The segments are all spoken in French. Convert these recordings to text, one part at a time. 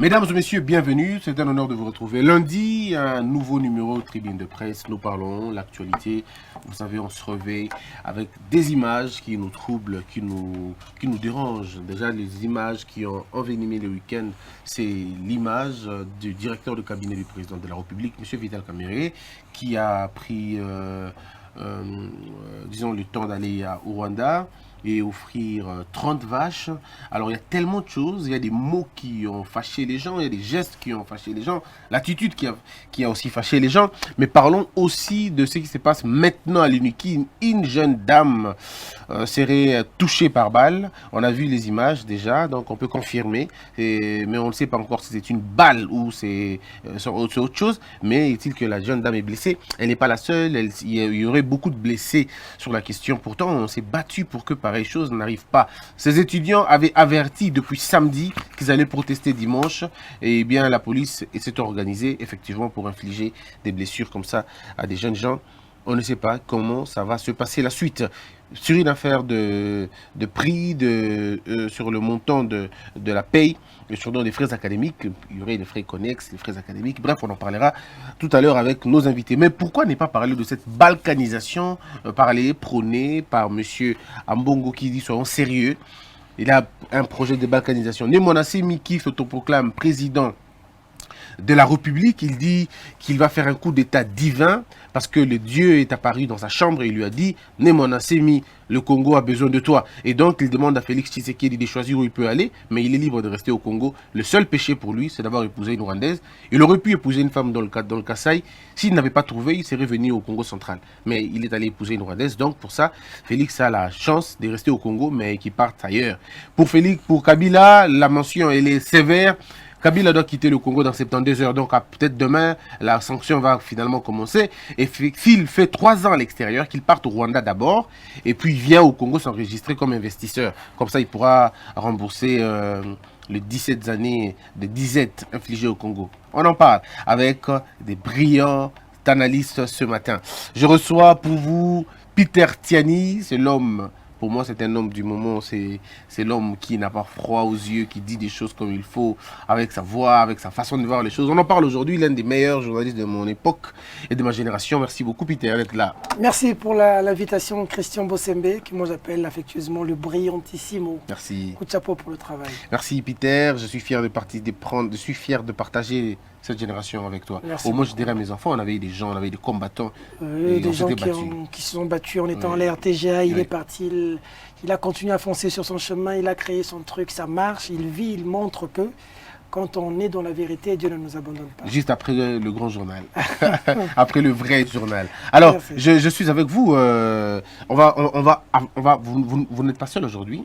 Mesdames et messieurs, bienvenue. C'est un honneur de vous retrouver. Lundi, un nouveau numéro de Tribune de Presse. Nous parlons l'actualité. Vous savez, on se réveille avec des images qui nous troublent, qui nous dérangent. Déjà, les images qui ont envenimé le week-end, c'est l'image du directeur de cabinet du président de la République, M. Vital Kamerhe, qui a pris, disons, le temps d'aller au Rwanda et offrir 30 vaches. Alors il y a tellement de choses, il y a des mots qui ont fâché les gens, il y a des gestes qui ont fâché les gens, l'attitude qui a aussi fâché les gens, mais parlons aussi de ce qui se passe maintenant à l'UNIKI. Une jeune dame serait touchée par balle, on a vu les images déjà, donc on peut confirmer, mais on ne sait pas encore si c'est une balle ou c'est autre chose, mais est-il que la jeune dame est blessée, elle n'est pas la seule, il y aurait beaucoup de blessés sur la question, pourtant on s'est battu pour que pareille chose n'arrive pas. Ces étudiants avaient averti depuis samedi qu'ils allaient protester dimanche, et bien la police s'est organisée effectivement pour infliger des blessures comme ça à des jeunes gens. On ne sait pas comment ça va se passer la suite. Sur une affaire de prix, sur le montant de la paye, sur des frais académiques, il y aurait des frais connexes, des frais académiques, bref, on en parlera tout à l'heure avec nos invités. Mais pourquoi ne pas parler de cette balkanisation, prônée par M. Ambongo qui dit soyons sérieux. Il a un projet de balkanisation. Némona Semi qui s'autoproclame président de la République, il dit qu'il va faire un coup d'état divin parce que le Dieu est apparu dans sa chambre et il lui a dit « Némona Semi, le Congo a besoin de toi ». Et donc il demande à Félix Tshisekedi de choisir où il peut aller, mais il est libre de rester au Congo. Le seul péché pour lui, c'est d'avoir épousé une Rwandaise. Il aurait pu épouser une femme dans le Kasaï. S'il n'avait pas trouvé, il serait venu au Congo central. Mais il est allé épouser une Rwandaise. Donc pour ça, Félix a la chance de rester au Congo, mais qu'il parte ailleurs. Pour Kabila, la mention elle est sévère. Kabila doit quitter le Congo dans 72 heures, donc peut-être demain, la sanction va finalement commencer. Et s'il fait 3 ans à l'extérieur, qu'il parte au Rwanda d'abord, et puis il vient au Congo s'enregistrer comme investisseur. Comme ça, il pourra rembourser les 17 années de disette infligées au Congo. On en parle avec des brillants analystes ce matin. Je reçois pour vous Peter Tiani, c'est l'homme... Pour moi, c'est un homme du moment, c'est l'homme qui n'a pas froid aux yeux, qui dit des choses comme il faut, avec sa voix, avec sa façon de voir les choses. On en parle aujourd'hui, l'un des meilleurs journalistes de mon époque et de ma génération. Merci beaucoup, Peter, d'être là. Merci pour l'invitation, Christian Bossembe, que moi j'appelle affectueusement le brillantissimo. Merci. Coup de chapeau pour le travail. Merci, Peter. Je suis fier de partager cette génération avec toi. Merci Au moins, beaucoup. je dirais à mes enfants, on avait des gens, on avait des combattants. Des gens qui se sont battus en étant à l'RTGA, il est parti, il a continué à foncer sur son chemin, il a créé son truc, ça marche, il vit, il montre que quand on est dans la vérité, Dieu ne nous abandonne pas. Juste après le grand journal, après le vrai journal. Alors, je suis avec vous, vous n'êtes pas seul aujourd'hui,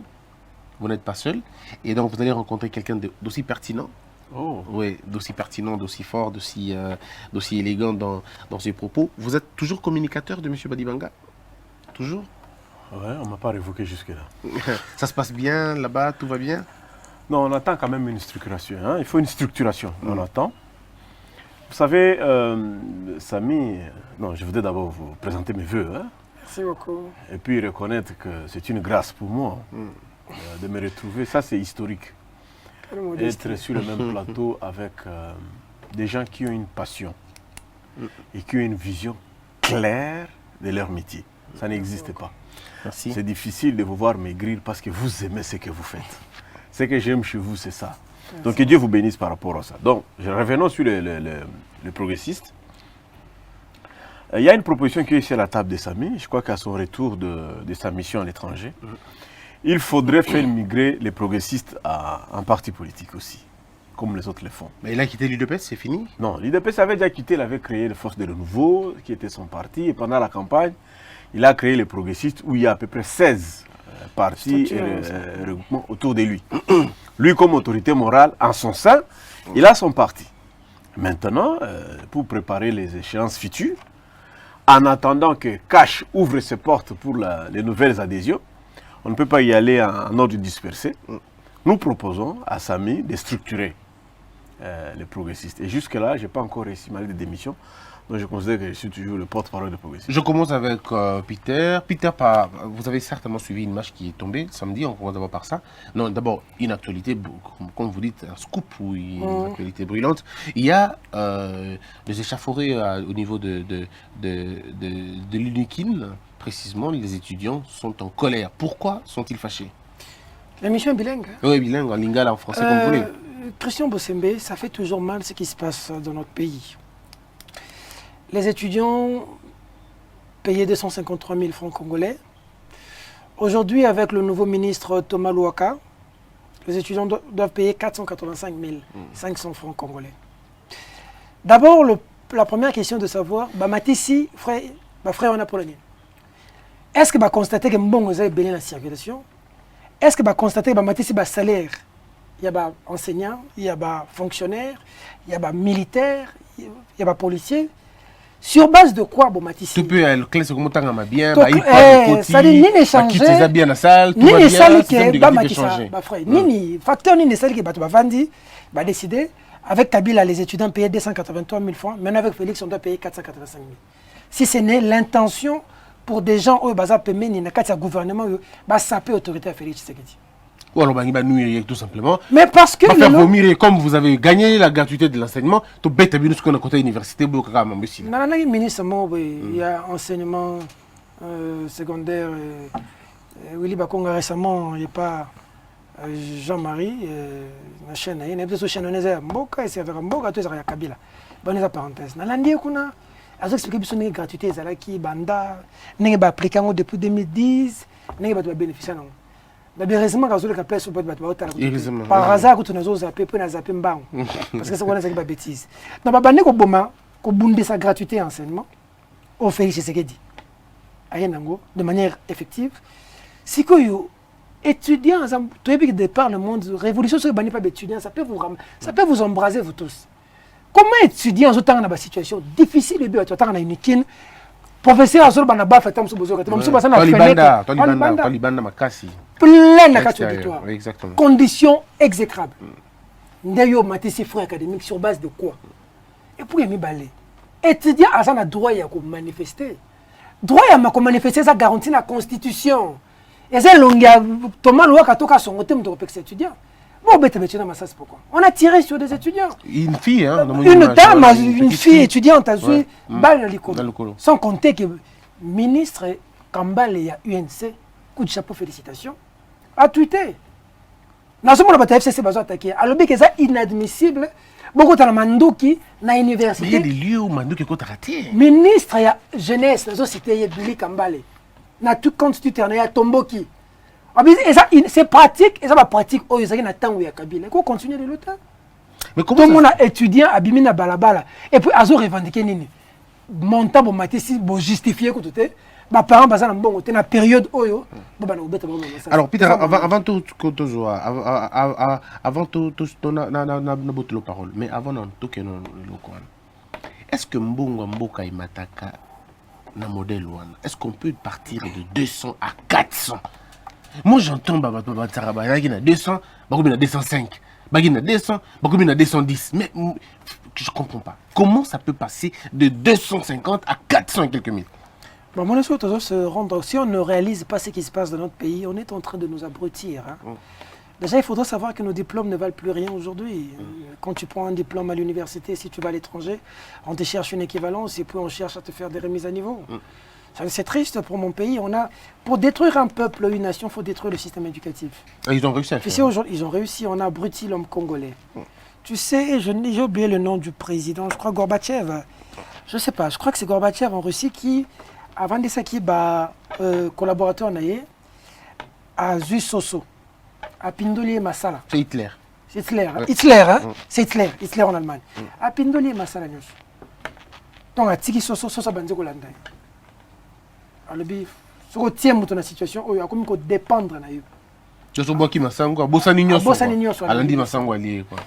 vous n'êtes pas seul, et donc vous allez rencontrer quelqu'un d'aussi pertinent. Oh. Oui, d'aussi pertinent, d'aussi fort, d'aussi élégant dans ses propos. Vous êtes toujours communicateur de M. Badibanga? Toujours? Ouais, on ne m'a pas révoqué jusque-là. Ça se passe bien là-bas, tout va bien? Non, on attend quand même une structuration. Hein? Il faut une structuration, on attend. Vous savez, Samy, non, je voudrais d'abord vous présenter mes voeux. Hein? Merci beaucoup. Et puis reconnaître que c'est une grâce pour moi de me retrouver. Ça, c'est historique. Être sur le même plateau avec des gens qui ont une passion et qui ont une vision claire de leur métier. Ça n'existe pas. C'est difficile de vous voir maigrir parce que vous aimez ce que vous faites. Ce que j'aime chez vous, c'est ça. Merci. Donc que Dieu vous bénisse par rapport à ça. Donc, revenons sur le progressiste. Il y a une proposition qui est sur la table de Samy, je crois qu'à son retour de sa mission à l'étranger, il faudrait faire migrer les progressistes à un parti politique aussi, comme les autres le font. Mais il a quitté l'UDPS, c'est fini? Non, l'UDPS avait déjà quitté, il avait créé les Forces de Renouveau, qui était son parti, et pendant la campagne, il a créé les progressistes, où il y a à peu près 16 partis et regroupements autour de lui. Lui, comme autorité morale, en son sein, il a son parti. Maintenant, pour préparer les échéances futures, en attendant que Cash ouvre ses portes pour les nouvelles adhésions, on ne peut pas y aller en ordre dispersé. Nous proposons à Samy de structurer les progressistes. Et jusque-là, je n'ai pas encore réussi ma lettre de démission. Donc je considère que je suis toujours le porte-parole des progressistes. Je commence avec Peter. Peter, vous avez certainement suivi une match qui est tombée samedi, on commence d'abord par ça. Non, d'abord, une actualité, comme vous dites, un scoop ou une actualité brûlante. Il y a des échauffourées au niveau de l'UNIKIN. Précisément, les étudiants sont en colère. Pourquoi sont-ils fâchés? L'émission est bilingue. Oui, bilingue, en lingala, en français, comme vous voulez. Christian Bossembe, ça fait toujours mal ce qui se passe dans notre pays. Les étudiants payaient 253 000 francs congolais. Aujourd'hui, avec le nouveau ministre Thomas Louaka, les étudiants doivent payer 485 500 francs congolais. D'abord, la première question de savoir, Matisse, frère, on a polonais. Est-ce que va constater que bon est bien la circulation? Est-ce que va constater que Matisse a salaire? Il y a enseignants, il y a fonctionnaires, il y a militaires, il y a policiers. Sur base de quoi, Matisse? Tu peux aller classe comment t'as bien, ça dit ni échanger, bien la salle, ni les salles qui ni facteur ni les salles qui va décider avec Kabila les étudiants payaient 283 000 francs, maintenant avec Félix on doit payer 485 000. Si ce n'est l'intention pour des gens au bazar paiement ni na kati gouvernement ba saper autorité à Félix Tshisekedi. Ou alors, nous, tout simplement. Mais parce que. Faire vomir, comme vous avez gagné la gratuité de l'enseignement, tu bête à ce qu'on a côté université, il y a enseignement secondaire. Willy Bakonga récemment, il n'y a pas Jean-Marie, la chaîne, il y a des chaînes, il y a Mboka, il y a Mboka, il y a Kabila. Bonne parenthèse. Dans l'année, on a expliqué que la gratuité, c'est là qui banda, n'est pas appliqué depuis 2010, n'est pas bénéficié. Heureusement, quand on a par hasard, quand on a zappé, on a zappé mbang. Parce que c'est une bêtise. Donc, on a bondé sa gratuité enseignement au Félix Tshisekedi. De manière effective. Si vous étudiants, de par le monde, révolution sur le pas d'étudiants, ça peut vous embraser, vous tous. Comment étudier en ce temps dans une situation difficile, tu as une kin professeur a sorti baba fait tamso bozo kati mamso basana Tolibanda makasi plein de cas auditoire. Exactement. Conditions exécrables. D'ailleurs Matisse frère académique sur base de quoi? Et pour y balé. Étudiant a un droit à manifester. Droit à manifester ça garantit la constitution. Et c'est longa Thomas Louaka toka son thème de respect étudiant. Bon, pourquoi? On a tiré sur des étudiants. Une fille, hein, une fille étudiante a joué balle dans le colo. Sans compter que le ministre Kambale et UNC, coup de chapeau, félicitations, a tweeté. Dans ce moment, le FCC va attaquer. Alors, c'est inadmissible. Beaucoup de Mandouki, dans l'université. Il y a des lieux où Mandouki est raté. Ministre de la jeunesse, la société Billy Kambale, na tout constitué, il y a Tomboki. C'est pratique, et ça va pratique. Oh, ils ont un temps où il y a Kabila. Il faut continuer de l'autre. Mais comment tout le monde a étudié à Bimina Balabala. Et puis, ils ont revendiqué Nini. Montant pour Matisse, pour justifier que tout est. Mes parents, ils ont bon, une période où ils alors, Peter, avant tout, parole, mais avant tout, est-ce que Mbongo Mboka et Mataka, na modèle est-ce qu'on peut partir de 200 à 400? Moi j'entends il y a 200, il y a 205, il y a 200, il y a 210. Mais je ne comprends pas. Comment ça peut passer de 250 à 400 et quelques mille? Bon, mon se rendre. Si on ne réalise pas ce qui se passe dans notre pays, on est en train de nous abrutir. Hein. Déjà, il faudra savoir que nos diplômes ne valent plus rien aujourd'hui. Quand tu prends un diplôme à l'université, si tu vas à l'étranger, on te cherche une équivalence et puis on cherche à te faire des remises à niveau. C'est triste pour mon pays. Pour détruire un peuple, une nation, il faut détruire le système éducatif. Et ils ont réussi à faire. Aujourd'hui, ils ont réussi. On a abruti l'homme congolais. Tu sais, j'ai oublié le nom du président. Je crois Gorbatchev. Je ne sais pas. Je crois que c'est Gorbatchev en Russie qui, avant de ça, qui collaborateur à Zusoso, à Pindoli et Massala. C'est Hitler. C'est Hitler. Hein? Hitler, hein? C'est Hitler. Hitler en Allemagne. À Pindoli et Massala. Donc, à Tiki Soso, Sosa Banzeko Landai. Alors, si on tient dans situation, il faut dépendre de eux. Tu sais qui m'a sango, bossa nigno. Alandi m'a sango allié quoi.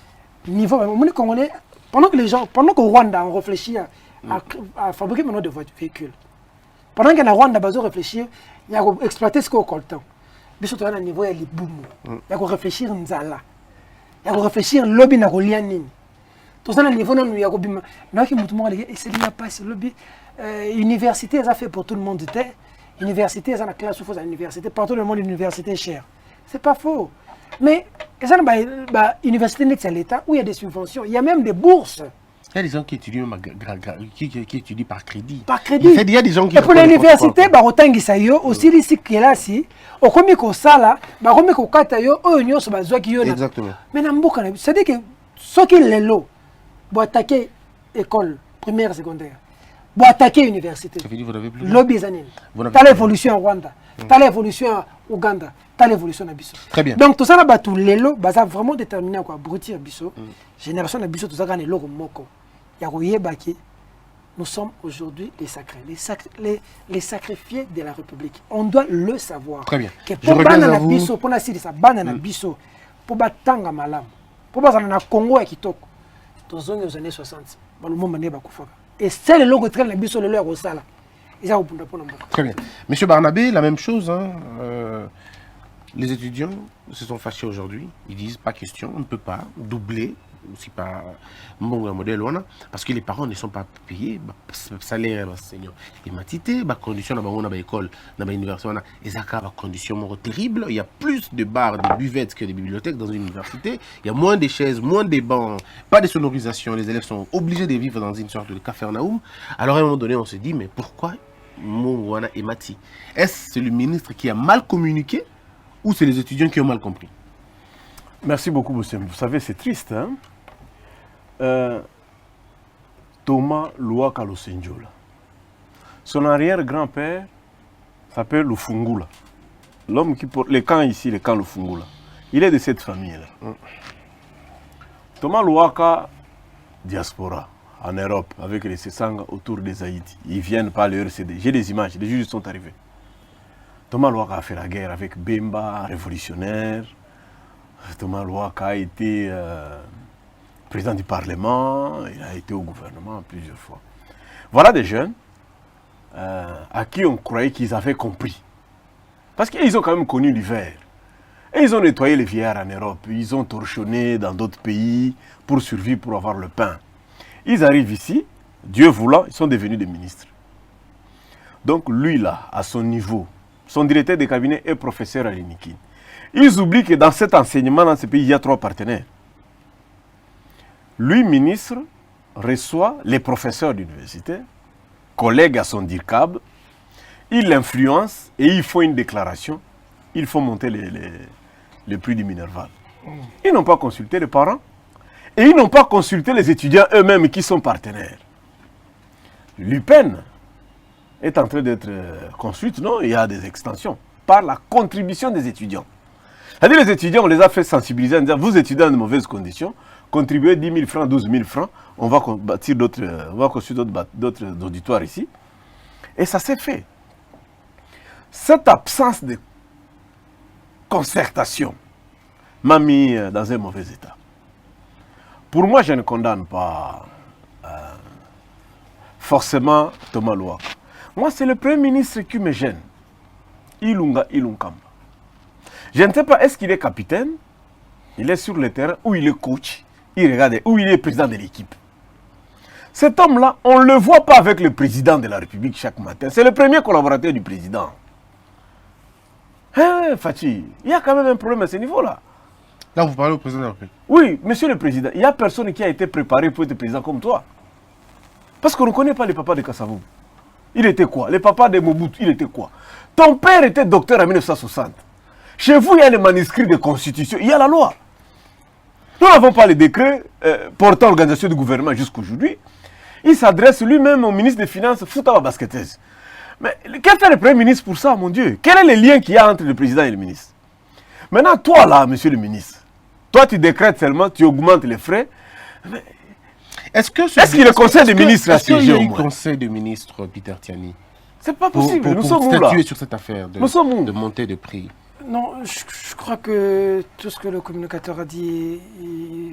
Niveau, Congolais, pendant que Rwanda on réfléchit à fabriquer maintenant de véhicules. Pendant que le Rwanda a réfléchi, il y a exploiter ce qu'on coltan. Mais surtout à niveau il y a les boum. Il y a réfléchir nzala. Il y a réfléchir lobby na rolianini. Tout ça, le niveau, nous y a gobima. Nous qui moutons les et c'est bien passé. Université, ça fait pour tout le monde. Université, ça la classe où faut à l'université. Partout le monde, l'université est chère. C'est pas faux. Mais ça, l'université n'est que l'État où il y a des subventions. Il y a même des bourses. Il y a des gens qui étudient, qui étudient par crédit. Par crédit. Il y a des gens qui... Et pour l'université, autant que aussi ici qui est là, si, au commis qu'on ça là, au commis qu'on kata yo, au union sur bazoua qui yo. Exactement. Mais c'est-à-dire que ceux qui les lots, pour attaquer école primaire, secondaire, pour attaquer université. Ça veut dire que vous n'avez plus. Lobby zanine. T'as l'évolution en Rwanda, t'as l'évolution en Ouganda, t'as l'évolution en Bissau. Très bien. Donc tout ça là, tout les lots, ça vraiment déterminé à quoi, abrutir Bissau. Génération de Bissau, tout ça gagne l'euro moko. Nous sommes aujourd'hui les sacrés, les sacrifiés de la République. On doit le savoir. Très bien. Je reviens à vous. Pour la Syrie, banana biso, pour batanga malam, pour baser na Congo et Kitoko. Dans les années 60, le monde n'est pas couvert. Et c'est le logo très la biso le leur au sala. Très bien. Monsieur Barnabé, la même chose. Les étudiants se sont fâchés aujourd'hui. Ils disent pas question, on ne peut pas doubler. Aussi pas mon modèle parce que les parents ne sont pas payés salaire enseignant et matité condition dans l'école dans l'université et ça condition terrible. Il y a plus de bars, de buvettes que de bibliothèques dans une université. Il y a moins de chaises, moins de bancs, pas de sonorisation. Les élèves sont obligés de vivre dans une sorte de capharnaüm. Alors à un moment donné on se dit mais pourquoi Mouwana et Mati? Est-ce le ministre qui a mal communiqué ou c'est les étudiants qui ont mal compris? Merci beaucoup, monsieur. Vous savez, c'est triste, hein? Thomas Luaka Losenjola. Son arrière-grand-père s'appelle Lufungula. L'homme qui porte les camps ici, les camps Lufungula. Il est de cette famille-là. Thomas Luaka, diaspora, en Europe, avec les Sessanga autour des Haïti. Ils viennent par le RCD. J'ai des images, les juges sont arrivés. Thomas Luaka a fait la guerre avec Bemba, révolutionnaire. Thomas Luaka a été président du Parlement, il a été au gouvernement plusieurs fois. Voilà des jeunes à qui on croyait qu'ils avaient compris. Parce qu'ils ont quand même connu l'hiver. Et ils ont nettoyé les vieillards en Europe. Ils ont torchonné dans d'autres pays pour survivre, pour avoir le pain. Ils arrivent ici, Dieu voulant, ils sont devenus des ministres. Donc lui là, à son niveau, son directeur de cabinet est professeur à l'INIKIN. Ils oublient que dans cet enseignement, dans ce pays, il y a 3 partenaires. Lui, ministre, reçoit les professeurs d'université, collègues à son DIRCAB, il l'influence et ils font une déclaration, ils font monter les prix du Minerval. Ils n'ont pas consulté les parents et ils n'ont pas consulté les étudiants eux-mêmes qui sont partenaires. L'UPEN est en train d'être construite, non? Il y a des extensions par la contribution des étudiants. C'est-à-dire les étudiants, on les a fait sensibiliser en disant, vous étudiez dans de mauvaises conditions, contribuez 10 000 francs, 12 000 francs, on va bâtir on va construire d'autres auditoires ici. Et ça s'est fait. Cette absence de concertation m'a mis dans un mauvais état. Pour moi, je ne condamne pas forcément Thomas Luaka. Moi, c'est le Premier ministre qui me gêne. Ilunga Ilunkamba. Je ne sais pas, est-ce qu'il est capitaine? Il est sur le terrain ou il est coach? Il regarde, ou il est président de l'équipe. Cet homme-là, on ne le voit pas avec le président de la République chaque matin. C'est le premier collaborateur du président. Hein, Fatih, il y a quand même un problème à ce niveau-là. Là, vous parlez au président de la République? Oui, monsieur le président, il n'y a personne qui a été préparé pour être président comme toi. Parce qu'on ne connaît pas les papas de Kassavou. Il était quoi? Les papas de Mobutu, il était quoi? Ton père était docteur en 1960. Chez vous, il y a les manuscrits de constitution, il y a la loi. Nous n'avons pas les décrets portant l'organisation du gouvernement jusqu'aujourd'hui. Il s'adresse lui-même au ministre des Finances, Foutaba Basketez. Mais quel fait le Premier ministre pour ça, mon Dieu? Quel est le lien qu'il y a entre le président et le ministre? Maintenant, toi là, monsieur le ministre, toi tu décrètes seulement, tu augmentes les frais. Est-ce qu'il y a le conseil des ministres à siéger au moins? Est-ce qu'il y a eu le conseil des ministres, Peter Tiani? C'est pas possible, nous sommes où là? Statuer sur cette affaire de montée de prix. Non, je crois que tout ce que le communicateur a dit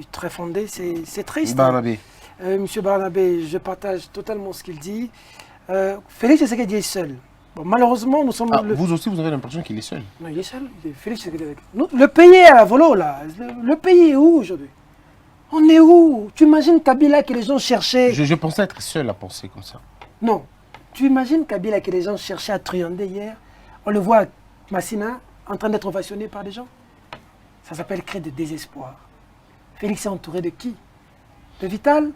est très fondé, c'est triste. Barnabé. Monsieur Barnabé, je partage totalement ce qu'il dit. Félix Tshisekedi est seul. Bon, malheureusement, nous sommes... Vous aussi, vous avez l'impression qu'il est seul? Non, il est seul. Félix Tshisekedi. Le pays est à la volo, là. Le pays est où aujourd'hui? On est où? Tu imagines Kabila que les gens cherchaient... Je pensais être seul à penser comme ça. Non. Tu imagines Kabila que les gens cherchaient à truander hier? On le voit, Massina, en train d'être ovationné par des gens. Ça s'appelle créer de désespoir. Félix est entouré de qui? De Vital?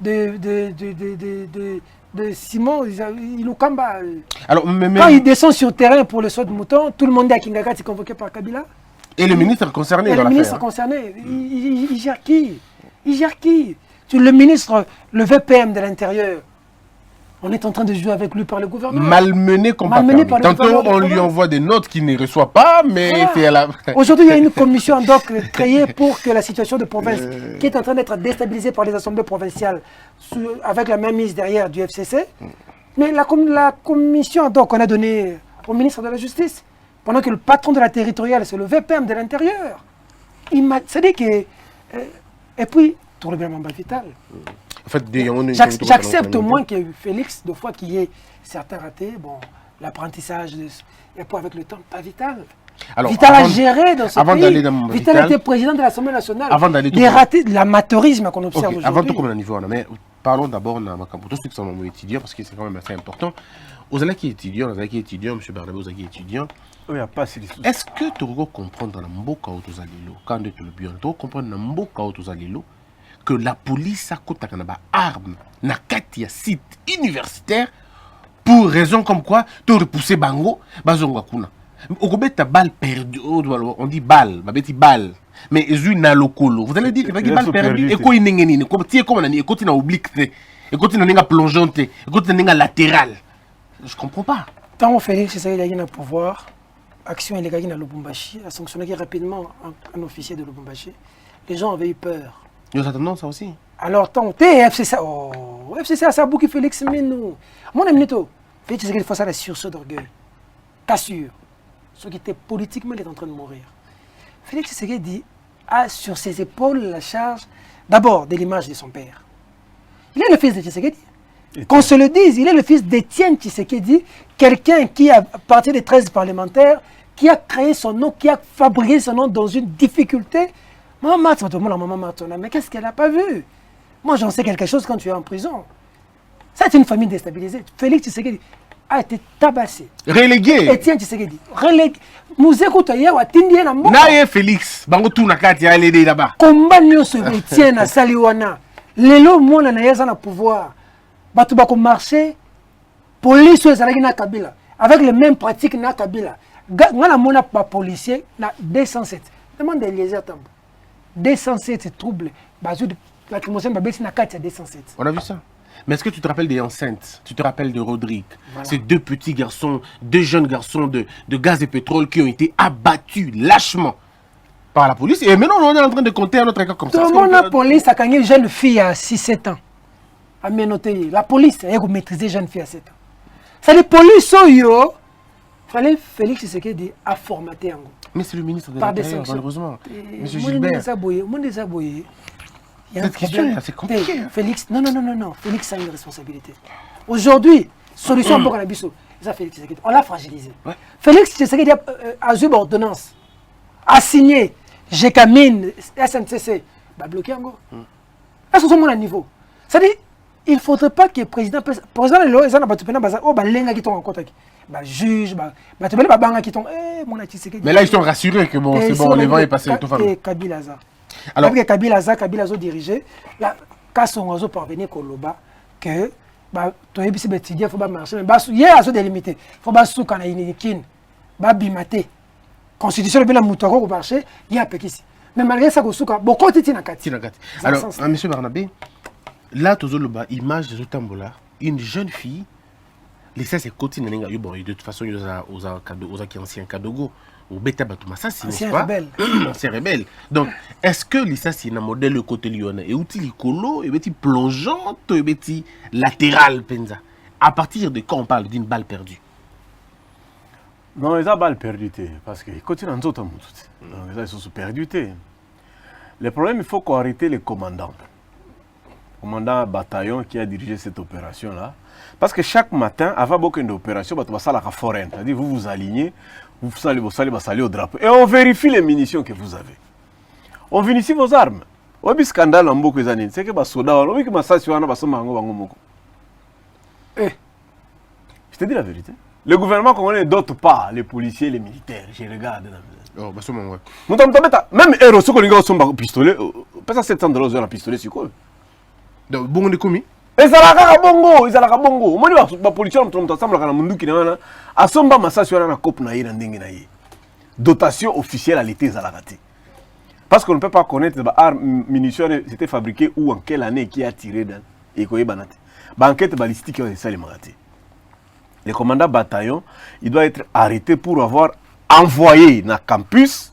De Simon Ilukamba. Alors, quand il descend sur le terrain pour le saut de mouton, tout le monde est à Kingakati convoqué par Kabila. Et le ministre concerné dans l'affaire. Le ministre concerné, il gère qui? Il gère qui? Le ministre, le VPM de l'Intérieur, on est en train de jouer avec lui par le gouvernement. Malmené comme pas permis. Tantôt, on lui envoie des notes qu'il ne reçoit pas, mais c'est à la... Aujourd'hui, il y a une commission ad hoc créée pour que la situation de province, qui est en train d'être déstabilisée par les assemblées provinciales, avec la même mise derrière du FCC, mais la commission ad hoc qu'on a donnée au ministre de la Justice, pendant que le patron de la territoriale, c'est le VPM de l'Intérieur. C'est-à-dire que... et puis, tout le bien Vital. En fait, j'accepte au moins que Félix, de fois qu'il y ait certains ratés, bon, l'apprentissage, et puis avec le temps, pas Vital. Alors, Vital a géré dans ce pays. Vital était président de l'Assemblée nationale. Avant d'aller des ratés, de l'amateurisme qu'on observe aujourd'hui. Avant de commencer à niveau, mais parlons d'abord de tous ceux qui sont mon étudiant, parce que c'est quand même assez important. Aux allez qui étudiants, M. Barnabé, aux allez étudiants. Est-ce que tu veux comprendre dans Mboka ou Tozalilo, quand tu le bien, tu veux comprendre dans Mboka ou Tozalilo, que la police a côté une arme na kati ya site universitaire pour raison comme quoi tu repousser bango bazonga kuna okobeta balle perdue, on dit balle babeti balle mais ezu na lokolo vous allez dire que balle perdue et quoi inengeni comme tie comme nani ekoti na oblique ekoti na ninga plongeante ekoti na ninga latéral. Je comprends pas. Tant on fait c'est ça il y a un pouvoir action illégale dans Lubumbashi a sanctionné rapidement un officier de Lubumbashi. Les gens avaient eu peur. Nous attendons ça aussi. Alors, tant que FCC, oh, FCC a ça beaucoup Félix Minou. Mon ami Neto, Félix Tshisekedi face à la sursaut d'orgueil. T'assure, ceux qui étaient politiquement il est en train de mourir. Félix Tshisekedi a sur ses épaules la charge d'abord de l'image de son père. Il est le fils de Tshisekedi. Qu'on se le dise, il est le fils d'Étienne Tshisekedi, quelqu'un qui, à partir des 13 parlementaires, qui a créé son nom, qui a fabriqué son nom dans une difficulté. Maman, mais qu'est-ce qu'elle n'a pas vu? Moi, j'en sais quelque chose quand tu es en prison. C'est une famille déstabilisée. Félix Tshisekedi a été tabassé. Relégué. Étienne Tshisekedi. Relégué. Nous écoutons hier, Naye Félix, bango tout nakati ya l'aider là-bas. Combat nous se Étienne à Saliwana. Lelo mona na yeza na pouvoir. Batu bako marché. Police ezalaki na Kabila. Avec les mêmes pratiques na Kabila. Ngana mona pa policier na 207. Demande Eliezer Tambo. 207 troubles. La promotion de 207. On a vu ça. Mais est-ce que tu te rappelles des enceintes? Tu te rappelles de Rodrigue? Voilà. Ces deux petits garçons, deux jeunes garçons de gaz et pétrole qui ont été abattus lâchement par la police. Et maintenant, on est en train de compter un autre cas comme ça. Tout le monde la police a gagné une jeune fille à 6-7 ans. À Ménoté. La police a maîtrisé une jeune fille à 7 ans. C'est les polices, il fallait Félix Tshisekedi a formaté. Mais c'est le ministre de l'Intérieur, malheureusement. Monsieur Gilbert. Cette question, c'est compliqué. Félix, non. Félix a une responsabilité. Aujourd'hui, solution pour Kanabiso. Félix Tshisekedi, on l'a fragilisé. Ouais. Félix Tshisekedi a eu ordonnance, a signé GECAMINE, SNCC, va bloquer encore. Est-ce que c'est mon niveau? C'est-à-dire, il ne faudrait pas que le président... Le président, il a juge, mais là, ils sont rassurés que bon, c'est bon, le vent est passé. Alors, Kabila a dirigé, là, quand on a parvenu à Koloba, que tu as dit que il faut marcher, mais il y a délimité. Il faut que tu aies une kin, bimate. Constitution de la moutako au marché, il y a un peu ici. Mais malgré ça, beaucoup de tinakati. Alors, M. Barnabé, là, tu as l'image de Zotambola, une jeune fille. Les ça c'est côté bon de toute façon aux qui ancien Kadogo ou bêta batuma ça c'est ancien rebelle. Ancien rebelle. Donc est-ce que ça c'est un modèle le côté lyonnais et outil licolo et petit plongeante et petit latéral penza à partir de quand on parle d'une balle perdue? Non, ils ont balle perdue parce que continue en d'autres donc ils sont perdus. Le problème il faut qu'on arrête les commandants. Commandant bataillon qui a dirigé cette opération là. Parce que chaque matin, avant beaucoup d'opérations, vous allez à la forêt. C'est-à-dire vous vous alignez, vous allez au drapeau. Et on vérifie les munitions que vous avez. On vérifie vos armes. Obi scandale en beaucoup d'années. C'est que les soldats, obi que massage wana basoma bango bango moko. Je te dis la vérité. Le gouvernement congolais ne dote pas les policiers, les militaires. Je regarde. Oh, basoma ouais. Même héros, ceux qui ont un pistolet, pas ça $700 un pistolet, c'est quoi? Donc bon on est commis. Ils ont bongo. Moi les policiers ont ensemble na mundu ki na asomba massage wana na cop na ira ndenge na ye. Dotation officielle à l'été zalakati. Parce qu'on ne peut pas connaître les armes munitions c'était fabriqué où en quelle année qui a tiré dans et quoi banate. Enquête balistique c'est ça les magatés. Le commandant bataillon, il doit être arrêté pour avoir envoyé dans le campus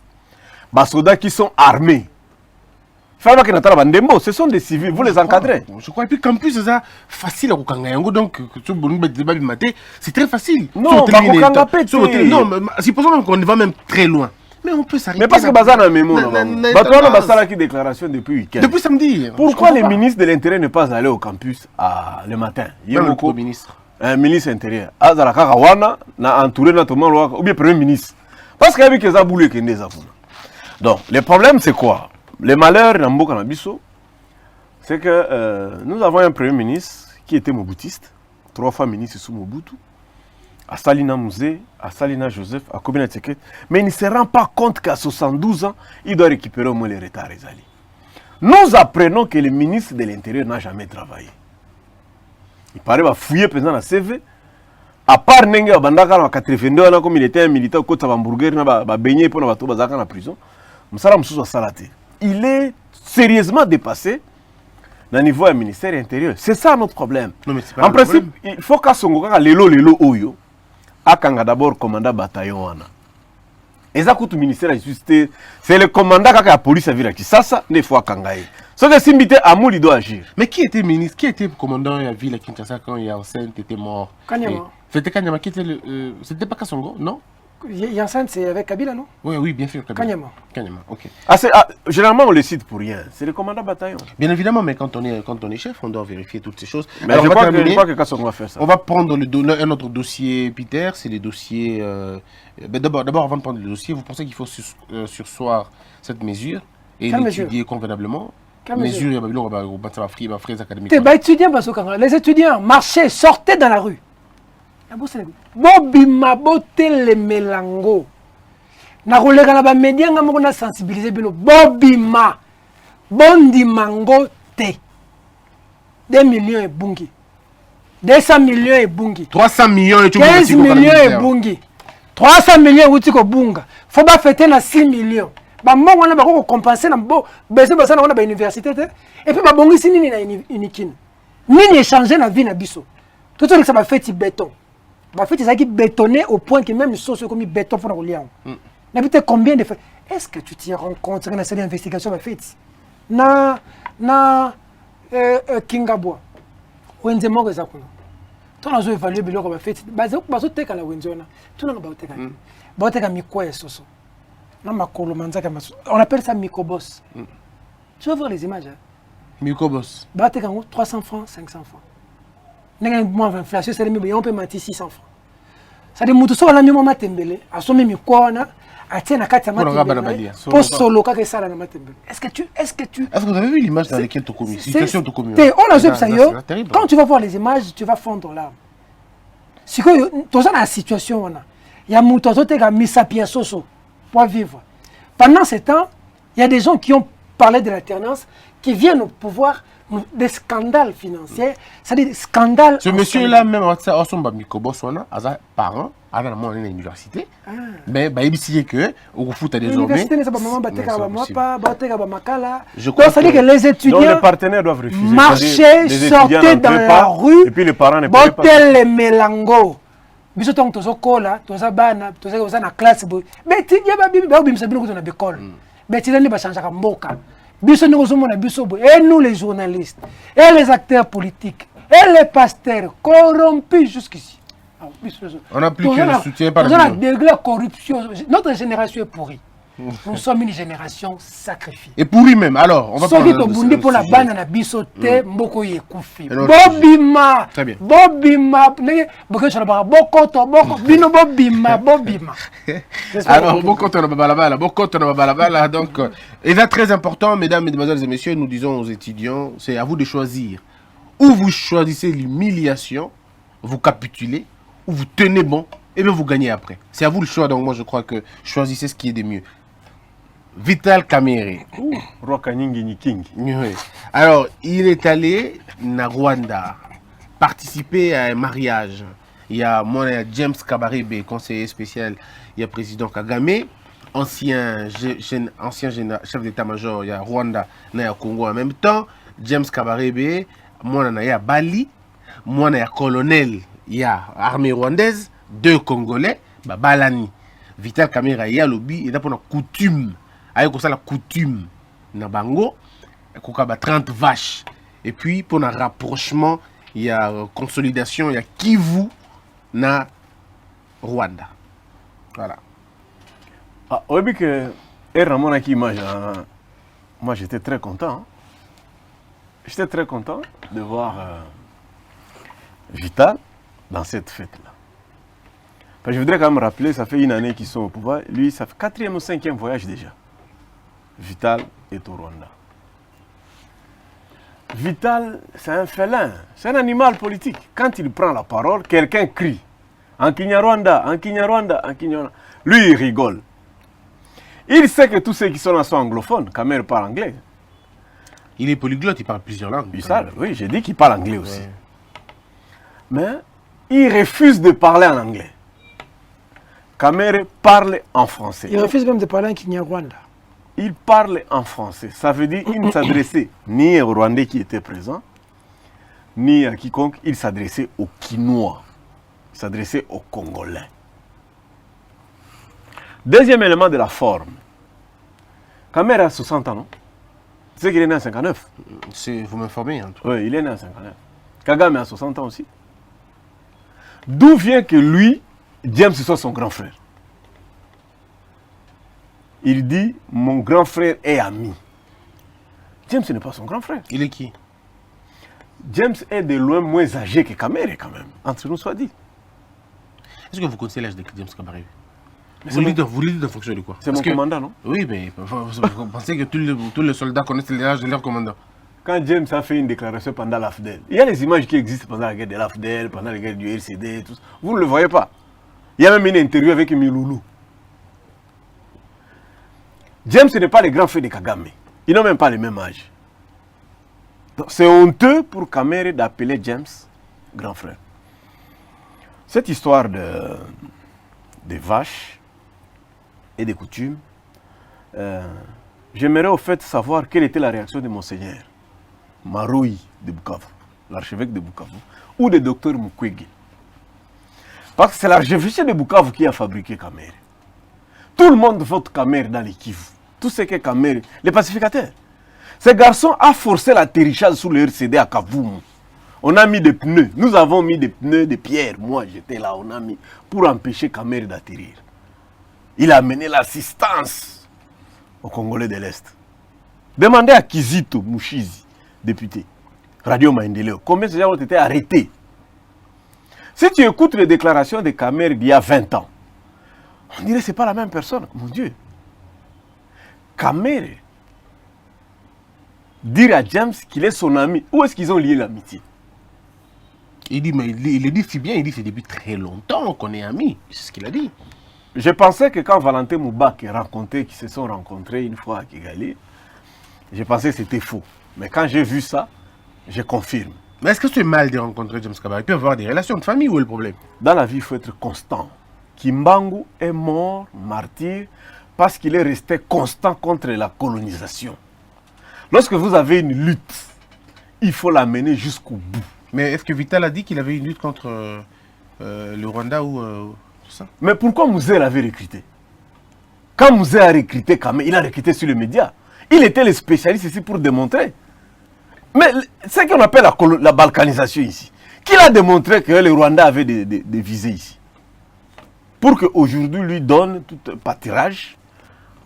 des soldats qui sont armés. Ce sont des civils, vous les encadrez. Je crois, et puis campus, c'est ça facile à Kukangayango, donc c'est très facile. Non, c'est pour ça qu'on va même très loin. Mais on peut s'arrêter. Mais parce que Bazar a mémoire. Bazar a déclaration depuis week-end. Depuis samedi. Pourquoi les ministres de l'Intérieur ne pas aller au campus le matin? Il y a le ministre. Un ministre intérieur. Azara Wana n'a entouré notamment ou bien premier ministre. Parce qu'il y a que ça boule que des affaires. Donc, le problème c'est quoi? Le malheur dans Mboka Nabiso, c'est que nous avons un premier ministre qui était moboutiste, 3 fois ministre sous Mobutu, à Salina Mouzé, à Salina Joseph, à Kobina Tseket, mais il ne se rend pas compte qu'à 72 ans, il doit récupérer au moins les retards. Nous apprenons que le ministre de l'Intérieur n'a jamais travaillé. Il paraît qu'il va fouiller pendant la CV. À part Nengue, comme il était un militaire au côté de Hamburger, il a baigné pour la prison. Il est sérieusement dépassé dans le niveau du ministère intérieur. C'est ça notre problème. Non, mais pas en principe, il faut qu'à son gars, lelo oyo, à Kanga d'abord commandant bataillon. Et ça coûte le ministère de la Justice. C'est le commandant qui a la police à Viraki. Ça, ne faut pas Kangaï. Ce que Simbité Amoul, il doit agir. Mais qui était ministre, qui était commandant à la ville à Kinshasa quand Yansen était mort? Kanyama. C'était Kanyama qui était le. C'était pas Kassongo, non? Yansen, c'est avec Kabila, non? Oui, bien sûr. Kanyama. Kanyama, ok. Généralement, on le cite pour rien. C'est le commandant bataillon. Bien évidemment, mais quand on est chef, on doit vérifier toutes ces choses. Mais alors, je crois que Kassongo va faire ça. On va prendre un autre dossier, Peter. C'est les dossiers. D'abord, avant de prendre le dossier, vous pensez qu'il faut sursoir cette mesure et l'étudier convenablement? Les étudiants marchaient, sortaient dans la rue. Bobima botel melango. Na kolega na ba media nga moko na sensibiliser bino. Bobima bondi mango te. 2 millions et bungi. 200 millions et bungi. 300 millions et 15 millions et bungi. 300 millions uti ko bunga. Faut ba fêter na 6 millions. Ba mo wana ba ko compenser na bo bese ba sana wana ba université te. Et puis ba bongi sini ni na unikin. Ni échanger na vie na biso. Tout ça va faire béton. En fait, c'est ça qui bétonné au point que même les sociaux comme béton pour le lien. N'habite combien de fois? Est-ce que tu t'y rends compte que cette investigation va faire? Na Kingabwa. Wenze mo za kuna. Tu as évalué biloko va faire. Bazo teka la wenze ona. Tu n'as pas teka. Ba teka mikwa soso. Na makolo manzaka maso. On appelle ça microboss. Tu vas voir les images. Microboss. Ba teka 300 francs, 500 francs. L'inflation, c'est on peut mentir 600 francs. Ça dit que si on a mis mon tembele, à son même quoi, à tiens à 4 matembele, pour solo que ça la matembele. Est-ce que vous avez vu l'image dans laquelle tu commis? On a ça quand tu vas voir les images, tu vas fondre là. Si que tu as la situation, il y a mon tozo qui a mis sa pièce soso pour vivre. Pendant ce temps, il y a des gens qui ont parlé de l'alternance, qui viennent au pouvoir. Des scandales financiers, c'est-à-dire des scandales. Ce monsieur-là, même à son Mikobos, parent, à l'université, mais il sait que au foot à désormais. Je crois que les étudiants. Les partenaires doivent refuser. Marcher, sortir dans la rue. Et puis les parents ne peuvent pas. Les mélango. Biso tong tozo kola, toza bana, toza na classe boy. Mais tu y a ba bibi ba bimsa bino ko na bekol. Mais tu ne pas changer mboka. Et nous les journalistes, et les acteurs politiques, et les pasteurs corrompus jusqu'ici. On n'a plus que le soutien par la corruption. Notre génération est pourrie. Nous sommes une génération sacrifiée. Et pour lui-même, alors, on va parler de ce pour la bande na bisote mboko ye kufi. Alors, Bobima. Très bien. Bobima. Boko chala bokoto boko bino bobima bobima. Alors, bokoto na babalabala, bokoto na babalabala. Donc, et là très important, mesdames, mesdemoiselles et messieurs, nous disons aux étudiants, c'est à vous de choisir. Ou vous choisissez l'humiliation, vous capitulez, ou vous tenez bon, et bien vous gagnez après. C'est à vous le choix, donc moi je crois que choisissez ce qui est de mieux. Vital Kamerhe. Oui. Alors, il est allé à Rwanda participer à un mariage. Il y a James Kabarebe, conseiller spécial, il y a président Kagame, ancien chef d'état-major, il y a Rwanda, il y a Congo en même temps, James Kabarebe, il y a Bali, il y a colonel, il y a armée rwandaise, 2 Congolais, Balani. Vital Kamerhe, il y a lobby, il y a pour la coutume. Avec la coutume na bango, il y a 30 vaches. Et puis pour le rapprochement, il y a consolidation, il y a Kivu na Rwanda. Voilà. Ah, oui, que Ramon qui image, moi j'étais très content. Hein. J'étais très content de voir Vital dans cette fête-là. Je voudrais quand même rappeler, ça fait 1 année qu'ils sont au pouvoir. Lui, ça fait 4e ou 5e voyage déjà. Vital est au Rwanda. Vital, c'est un félin, c'est un animal politique. Quand il prend la parole, quelqu'un crie. En Kinyarwanda, en Kinyarwanda, en Kinyarwanda. Lui, il rigole. Il sait que tous ceux qui sont là sont anglophones. Kamerhe parle anglais. Il est polyglotte, il parle plusieurs langues. Oui, j'ai dit qu'il parle anglais aussi. Ouais. Mais il refuse de parler en anglais. Kamerhe parle en français. Il refuse même de parler en Kinyarwanda. Il parle en français. Ça veut dire qu'il ne s'adressait ni aux Rwandais qui étaient présents, ni à quiconque. Il s'adressait aux Kinois. Il s'adressait aux Congolais. Deuxième élément de la forme. Kamerhe a 60 ans, non? Tu sais qu'il est né en 59. Vous m'informez, hein? Oui, il est né en 59. Kagame a 60 ans aussi. D'où vient que lui, James soit son grand frère? Il dit, mon grand frère est ami. James n'est pas son grand frère. Il est qui? James est de loin moins âgé que Kamerhe quand même, entre nous soit dit. Est-ce que vous connaissez l'âge de James Kabarebe? Vous le dites en fonction de quoi? C'est mon commandant, non? Oui, mais vous pensez que tous les soldats connaissent l'âge de leur commandant? Quand James a fait une déclaration pendant l'AFDEL, il y a les images qui existent pendant la guerre de l'AFDEL, pendant la guerre du RCD, tout ça. Vous ne le voyez pas. Il y a même une interview avec Miloulou. James n'est pas le grand frère de Kagame. Ils n'ont même pas le même âge. C'est honteux pour Kamerhe d'appeler James grand frère. Cette histoire de vaches et des coutumes, j'aimerais au fait savoir quelle était la réaction de Monseigneur Maroui de Bukavu, l'archevêque de Bukavu, ou de Dr Mukwege. Parce que c'est l'archevêché de Bukavu qui a fabriqué Kamerhe. Tout le monde vote Kamerhe dans les Kivu. Tout ce qu'est Kamerhe, les pacificateurs. Ce garçon a forcé l'atterrissage sous le RCD à Kavumu. On a mis des pneus. Nous avons mis des pneus de pierre. Moi, j'étais là, on a mis pour empêcher Kamerhe d'atterrir. Il a amené l'assistance aux Congolais de l'Est. Demandez à Kizito Mushizi, député, Radio Maendeleo, combien de gens ont été arrêtés. Si tu écoutes les déclarations de Kamerhe d'il y a 20 ans, on dirait que ce n'est pas la même personne. Mon Dieu. Kamerhe, dire à James qu'il est son ami, où est-ce qu'ils ont lié l'amitié? Il dit, mais il le dit si bien, il dit que c'est depuis très longtemps qu'on est amis. C'est ce qu'il a dit. Je pensais que quand Valentin Moubak et Raconté, qui se sont rencontrés une fois à Kigali, je pensais que c'était faux. Mais quand j'ai vu ça, je confirme. Mais est-ce que c'est mal de rencontrer James Kabarebe? Il peut avoir des relations de famille, où est le problème? Dans la vie, il faut être constant. Kimbangu est mort, martyr, parce qu'il est resté constant contre la colonisation. Lorsque vous avez une lutte, il faut la mener jusqu'au bout. Mais est-ce que Vital a dit qu'il avait une lutte contre le Rwanda ou tout ça? Mais pourquoi Mouzé l'avait recruté? Quand Mouzé a recruté Kamerhe, il a recruté sur les médias. Il était le spécialiste ici pour démontrer. Mais c'est ce qu'on appelle la balkanisation ici. Qui a démontré que le Rwanda avait des visées ici? Pour qu'aujourd'hui lui donne tout un pâturage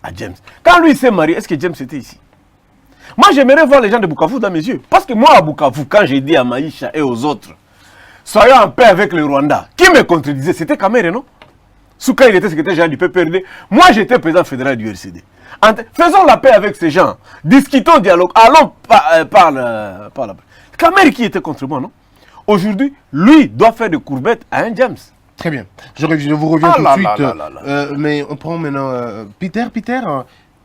à James. Quand lui s'est marié, est-ce que James était ici? Moi, j'aimerais voir les gens de Bukavu dans mes yeux. Parce que moi, à Bukavu, quand j'ai dit à Maïcha et aux autres, soyons en paix avec le Rwanda, qui me contredisait? C'était Kamere, non? Souka, il était secrétaire général du PPRD. Moi, j'étais président fédéral du RCD. Faisons la paix avec ces gens. Discutons, dialogue. Allons par la paix. Kamere qui était contre moi, non? Aujourd'hui, lui doit faire des courbettes à un James. Très bien. Je vous reviens tout de suite. Mais on prend maintenant Peter. Peter,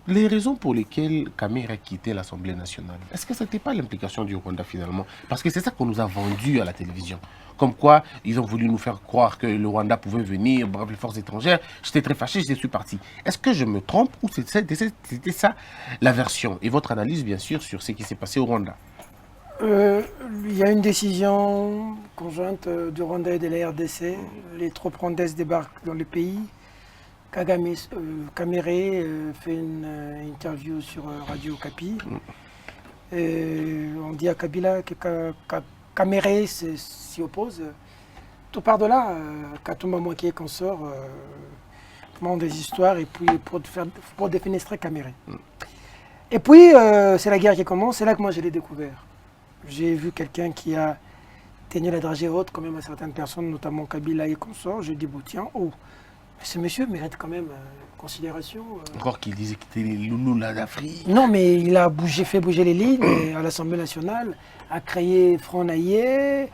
les raisons pour lesquelles Kamere a quitté l'Assemblée nationale, est-ce que ce n'était pas l'implication du Rwanda finalement? Parce que c'est ça qu'on nous a vendu à la télévision. Comme quoi, ils ont voulu nous faire croire que le Rwanda pouvait venir, bref, les forces étrangères. J'étais très fâché, je suis parti. Est-ce que je me trompe ou c'était ça la version? Et votre analyse, bien sûr, sur ce qui s'est passé au Rwanda? Il y a une décision conjointe du Rwanda et de la RDC. Les troupes rwandaises débarquent dans le pays. Kamere fait une interview sur Radio Okapi. On dit à Kabila que Kamere s'y oppose. Tout par de là, Katumba Moké qu'on sort, montre des histoires et puis pour défenestrer Kamere. Et puis c'est la guerre qui commence, c'est là que moi je l'ai découvert. J'ai vu quelqu'un qui a tenu la dragée haute quand même à certaines personnes, notamment Kabila et consorts. Je dis, bon tiens, ce monsieur mérite quand même considération. Encore qu'il disait qu'il était les loulous d'Afrique. Non, mais il a fait bouger les lignes à l'Assemblée nationale, a créé Front Naïe,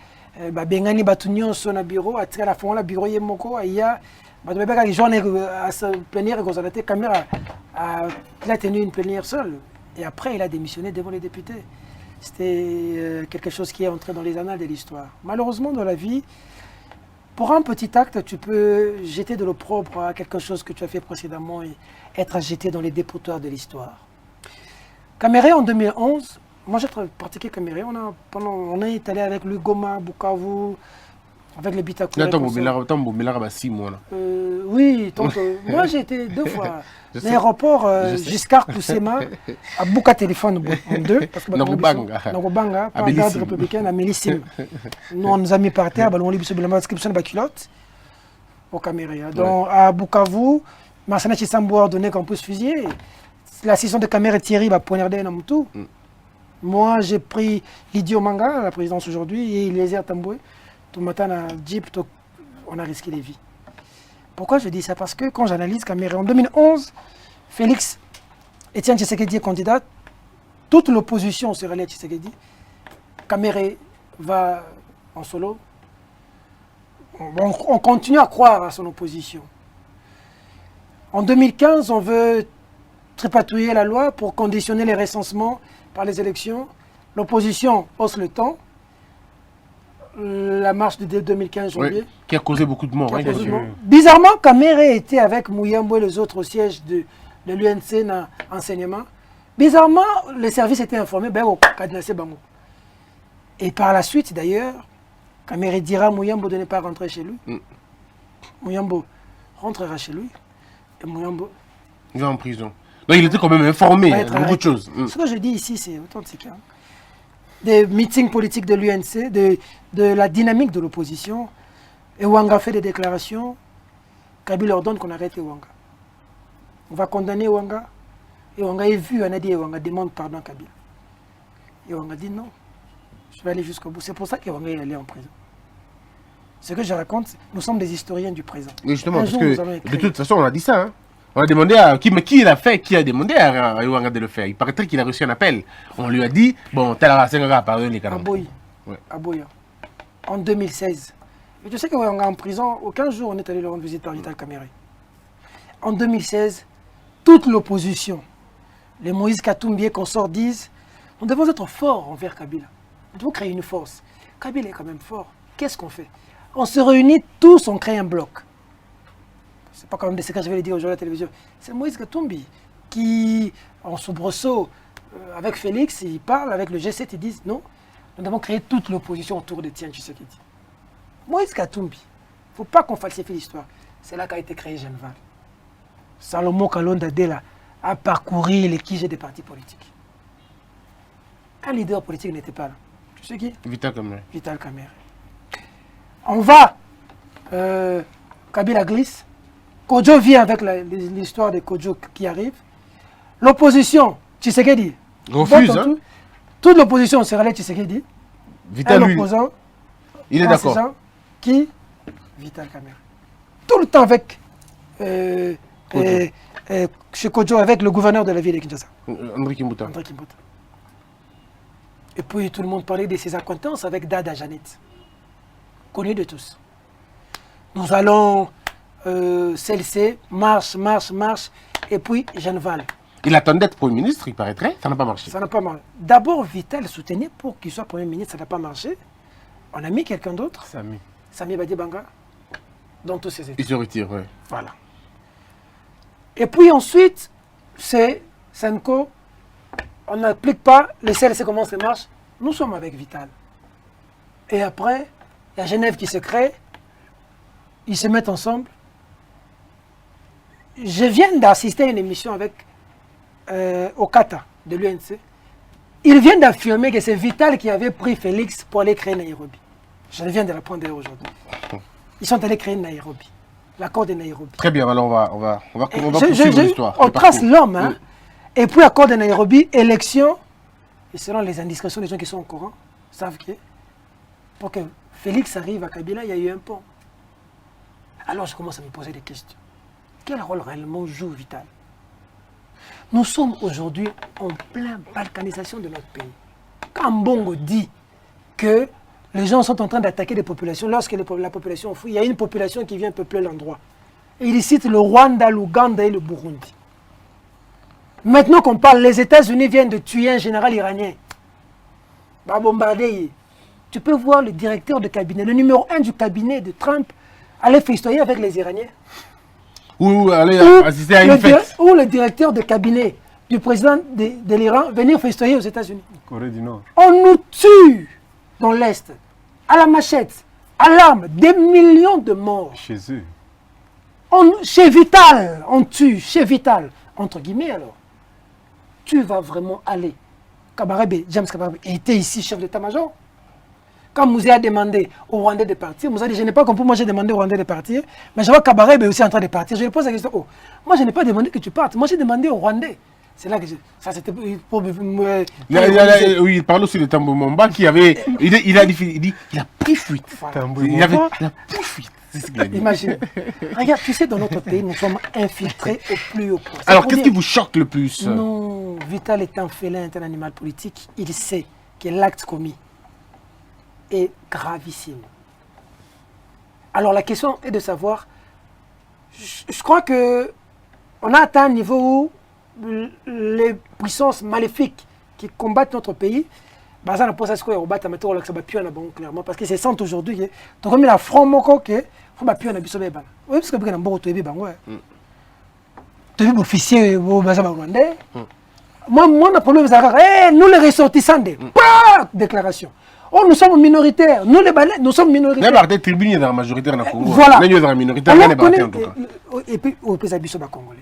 Bengani Batunion son bureau, a tiré la fond la bureau Yemoko, il a se plénière et Kamera il a tenu une plénière seule. Et après, il a démissionné devant les députés. C'était quelque chose qui est entré dans les annales de l'histoire. Malheureusement, dans la vie, pour un petit acte, tu peux jeter de l'opprobre à quelque chose que tu as fait précédemment et être jeté dans les dépotoirs de l'histoire. Kamere en 2011, moi j'ai pratiqué Kamere, on est allé avec le Goma, Bukavu, avec les Bitakura. Oui, moi j'ai été 2 fois. L'aéroport Giscard Poussema, à Buka Téléphone en 2, parce que Nagobanga, par la garde républicaine, à Mélissim. Nous on nous a mis par terre, on a mis sur la description de la culotte au Kamere. Donc à Bukavu, Marsana Chisambo a ordonné qu'on puisse fusiller. La session de Kamere Thierry va poignarder Namutu. Moi j'ai pris Lydie Omanga, la présidence aujourd'hui, et Eliezer Tamboué. Tout matin, on a risqué les vies. Pourquoi je dis ça? Parce que quand j'analyse Kamere, en 2011, Félix Etienne Tshisekedi est candidat, toute l'opposition se rallie à Tshisekedi. Kamere va en solo. On continue à croire à son opposition. En 2015, on veut tripatouiller la loi pour conditionner les recensements par les élections. L'opposition hausse le temps. La marche de 2015 janvier. Qui a causé beaucoup de morts. Bizarrement, Kamere était avec Mouyambo et les autres au siège de l'UNC dans l'enseignement. Bizarrement, les services étaient informés, et par la suite d'ailleurs, Kamere dira à Mouyambo de ne pas rentrer chez lui. Mouyambo rentrera chez lui et Mouyambo... Il va en prison. Donc il était quand même informé de beaucoup de choses. Ce que je dis ici, c'est authentique. Des meetings politiques de l'UNC, de la dynamique de l'opposition. Et Ouanga fait des déclarations. Kabila ordonne qu'on arrête Ouanga. On va condamner Ouanga. Et Ouanga est vu, on a dit Ouanga demande pardon à Kabila. Et Ouanga dit non, je vais aller jusqu'au bout. C'est pour ça qu'Ouanga est allé en prison. Ce que je raconte, nous sommes des historiens du présent. Oui, justement, parce que de toute façon, on a dit ça. Hein. On a demandé à qui l'a fait, qui a demandé à Ouanga de le faire. Il paraîtrait qu'il a reçu un appel. On lui a dit, bon, tel a pardonné les canons. À Boya. En 2016. Et tu sais que Ouanga en prison, au 15 jours, on est allé le rendre visite par Vital Kamere. En 2016, toute l'opposition, les Moïse Katumbi et consorts disent, nous devons être forts envers Kabila. Nous devons créer une force. Kabila est quand même fort. Qu'est-ce qu'on fait? On se réunit tous, on crée un bloc. C'est pas comme des secrets que je vais le dire aujourd'hui à la télévision. C'est Moïse Katumbi qui, en soubresaut, avec Félix, il parle, avec le G7, ils disent non, nous devons créer toute l'opposition autour de Tian Tshisekedi. Moïse Katumbi, il ne faut pas qu'on falsifie l'histoire. C'est là qu'a été créé Genval. Salomon Kalonda Dela a parcouru les quiches des partis politiques. Un leader politique n'était pas là. Tu sais qui? Vital Kamere. Vital Kamere. On va, Kabila glisse. Kodjo vient avec l'histoire de Kodjo qui arrive. L'opposition, Tshisekedi. Refuse, hein? Toute l'opposition sera là, Tshisekedi. Vital, lui, l'opposant, il est d'accord. Qui? Vital Kamerhe. Tout le temps avec chez Kodjo, avec le gouverneur de la ville de Kinshasa. André Kimbuta. Et puis tout le monde parlait de ses acquaintances avec Dada Janet, connu de tous. Nous allons CLC, marche, et puis Jeanne Val. Il attendait d'être Premier ministre, il paraîtrait, ça n'a pas marché. Ça n'a pas marché. D'abord, Vital soutenait pour qu'il soit Premier ministre, ça n'a pas marché. On a mis quelqu'un d'autre. Sami Badi Banga, dans tous ses états. Il se retire, oui. Voilà. Et puis ensuite, c'est Senko. On n'applique pas les CLC, comment ça marche. Nous sommes avec Vital. Et après, il y a Genève qui se crée. Ils se mettent ensemble. Je viens d'assister à une émission avec Okata de l'UNC. Ils viennent d'affirmer que c'est Vital qui avait pris Félix pour aller créer Nairobi. Je viens de l'apprendre aujourd'hui. Ils sont allés créer Nairobi. L'accord de Nairobi. Très bien, alors on va poursuivre l'histoire. On trace l'homme, hein. Et puis accord de Nairobi, élection. Et selon les indiscrétions des gens qui sont au courant, savent que pour que Félix arrive à Kabila, il y a eu un pont. Alors je commence à me poser des questions. Quel rôle réellement joue Vital? Nous sommes aujourd'hui en pleine balkanisation de notre pays. Quand Mbongo dit que les gens sont en train d'attaquer des populations, lorsque la population fuit, il y a une population qui vient peupler l'endroit. Et il cite le Rwanda, l'Ouganda et le Burundi. Maintenant qu'on parle, les États-Unis viennent de tuer un général iranien. Bah, bombarder. Tu peux voir le directeur de cabinet, le numéro 1 du cabinet de Trump, aller festoyer avec les Iraniens. Ou aller assister à une fête. Ou le directeur de cabinet du président de l'Iran venir festoyer aux États-Unis. Corée du Nord. On nous tue dans l'Est, à la machette, à l'arme, des millions de morts. Chez eux. Chez Vital, on tue, chez Vital. Entre guillemets alors, tu vas vraiment aller. James Kabarebe était ici chef d'état-major. Quand Mouzé a demandé aux Rwandais de partir, Mouzé a dit, je n'ai pas compris, moi j'ai demandé aux Rwandais de partir, mais je vois Kabarebe est aussi en train de partir. Je lui pose la question, oh, moi je n'ai pas demandé que tu partes, moi j'ai demandé aux Rwandais. C'est là que ça c'était pour oui, il parle aussi de Tambo Momba qui avait, il a pris fuite. Il a pris fuite. Imagine. Regarde, tu sais, dans notre pays, nous sommes infiltrés au plus haut point. Alors, qu'est-ce qui vous choque le plus? Non, Vital est un félin, est un animal politique. Il sait que l'acte commis est gravissime. Alors, la question est de savoir, je crois que on a atteint un niveau où les puissances maléfiques qui combattent notre pays, bah ça n'a pas ça ce qu'on a clairement parce que c'est sentent aujourd'hui donc comme il a front moko que faut ba pion na biso beba oui parce que bika na mboko to beba ngwa tu es officier au baza rwandais moi mon problème c'est nous les ressortissants de déclaration. Oh, nous sommes minoritaires. Nous, les Balais, nous sommes minoritaires. Les Balais tribunaux dans la majorité dans le Congo. Voilà. Les dans la minorité, les Balais en tout cas. Et puis, au pays des Congolais.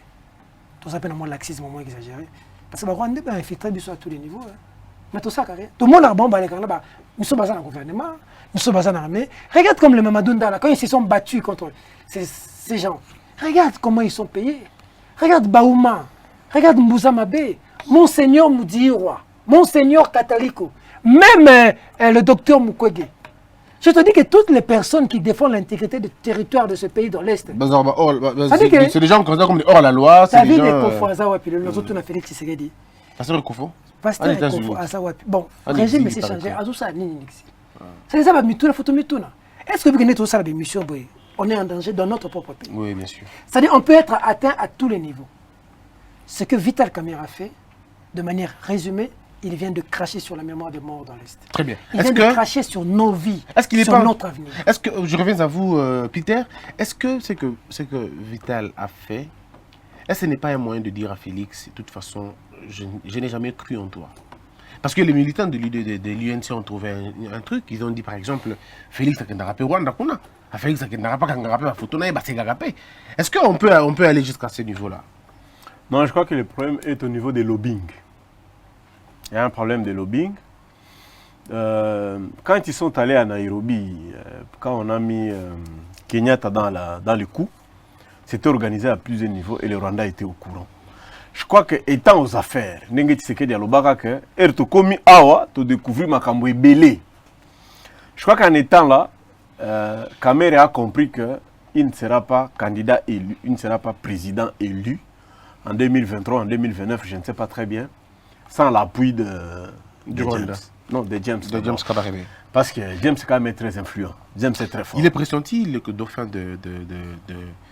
Tout ça, c'est un laxisme moins exagéré. Parce que les Rwandais ont infiltré à tous les niveaux. Mais tout ça, tout le monde a bon, nous sommes basés dans le gouvernement, nous sommes basés dans l'armée. Regarde comme les Mamadounda, quand ils se sont battus contre ces gens. Regarde comment ils sont payés. Regarde Baouma. Regarde Mbouza Mabé. Monseigneur Moudiroa. Monseigneur Kataliko. Même le docteur Mukwege. Je te dis que toutes les personnes qui défendent l'intégrité du territoire de ce pays dans l'Est, c'est des gens considérés comme des hors-la-loi. Ça veut dire que Kofo Azawapi, le autres na Félix Tshisekedi. Pasteur Kofo Pasteur Kofo Azawapi. Bon, le régime s'est changé. Azoussa Ninixi. C'est ça, la photo Mituna. Est-ce que vous connaissez tout ça, des missions, on est en danger dans notre propre pays? Oui, bien sûr. C'est-à-dire qu'on peut être atteint à tous les niveaux. Ce que Vital Kamerhe a fait, de manière résumée, il vient de cracher sur la mémoire des morts dans l'Est. Très bien. Il vient de cracher sur nos vies, sur notre avenir. Est-ce que, je reviens à vous, Peter, est-ce que ce que Vital a fait, est-ce que ce n'est pas un moyen de dire à Félix, de toute façon, je n'ai jamais cru en toi? Parce que les militants de l'UNC ont trouvé un truc, ils ont dit par exemple, Félix Akendarape Rwanda Kuna, Félix Akendarape Kangarape Fotona et Basegarape. Est-ce qu'on peut aller jusqu'à ce niveau-là? Non, je crois que le problème est au niveau des lobbying. Il y a un problème de lobbying. Quand ils sont allés à Nairobi, quand on a mis Kenyatta dans le coup, c'était organisé à plusieurs niveaux et le Rwanda était au courant. je crois que étant aux affaires, Ndenge Tshisekedi alobaka que erto komi awa to découvrir makambo ebele. Je crois qu'en étant là, Kamerhe a compris que il ne sera pas candidat élu, il ne sera pas président élu en 2023, en 2029, je ne sais pas très bien, sans l'appui de James. Non, de James. De James Kabarebe. Parce que James est quand même très influent. James est très fort. Il est pressenti, le dauphin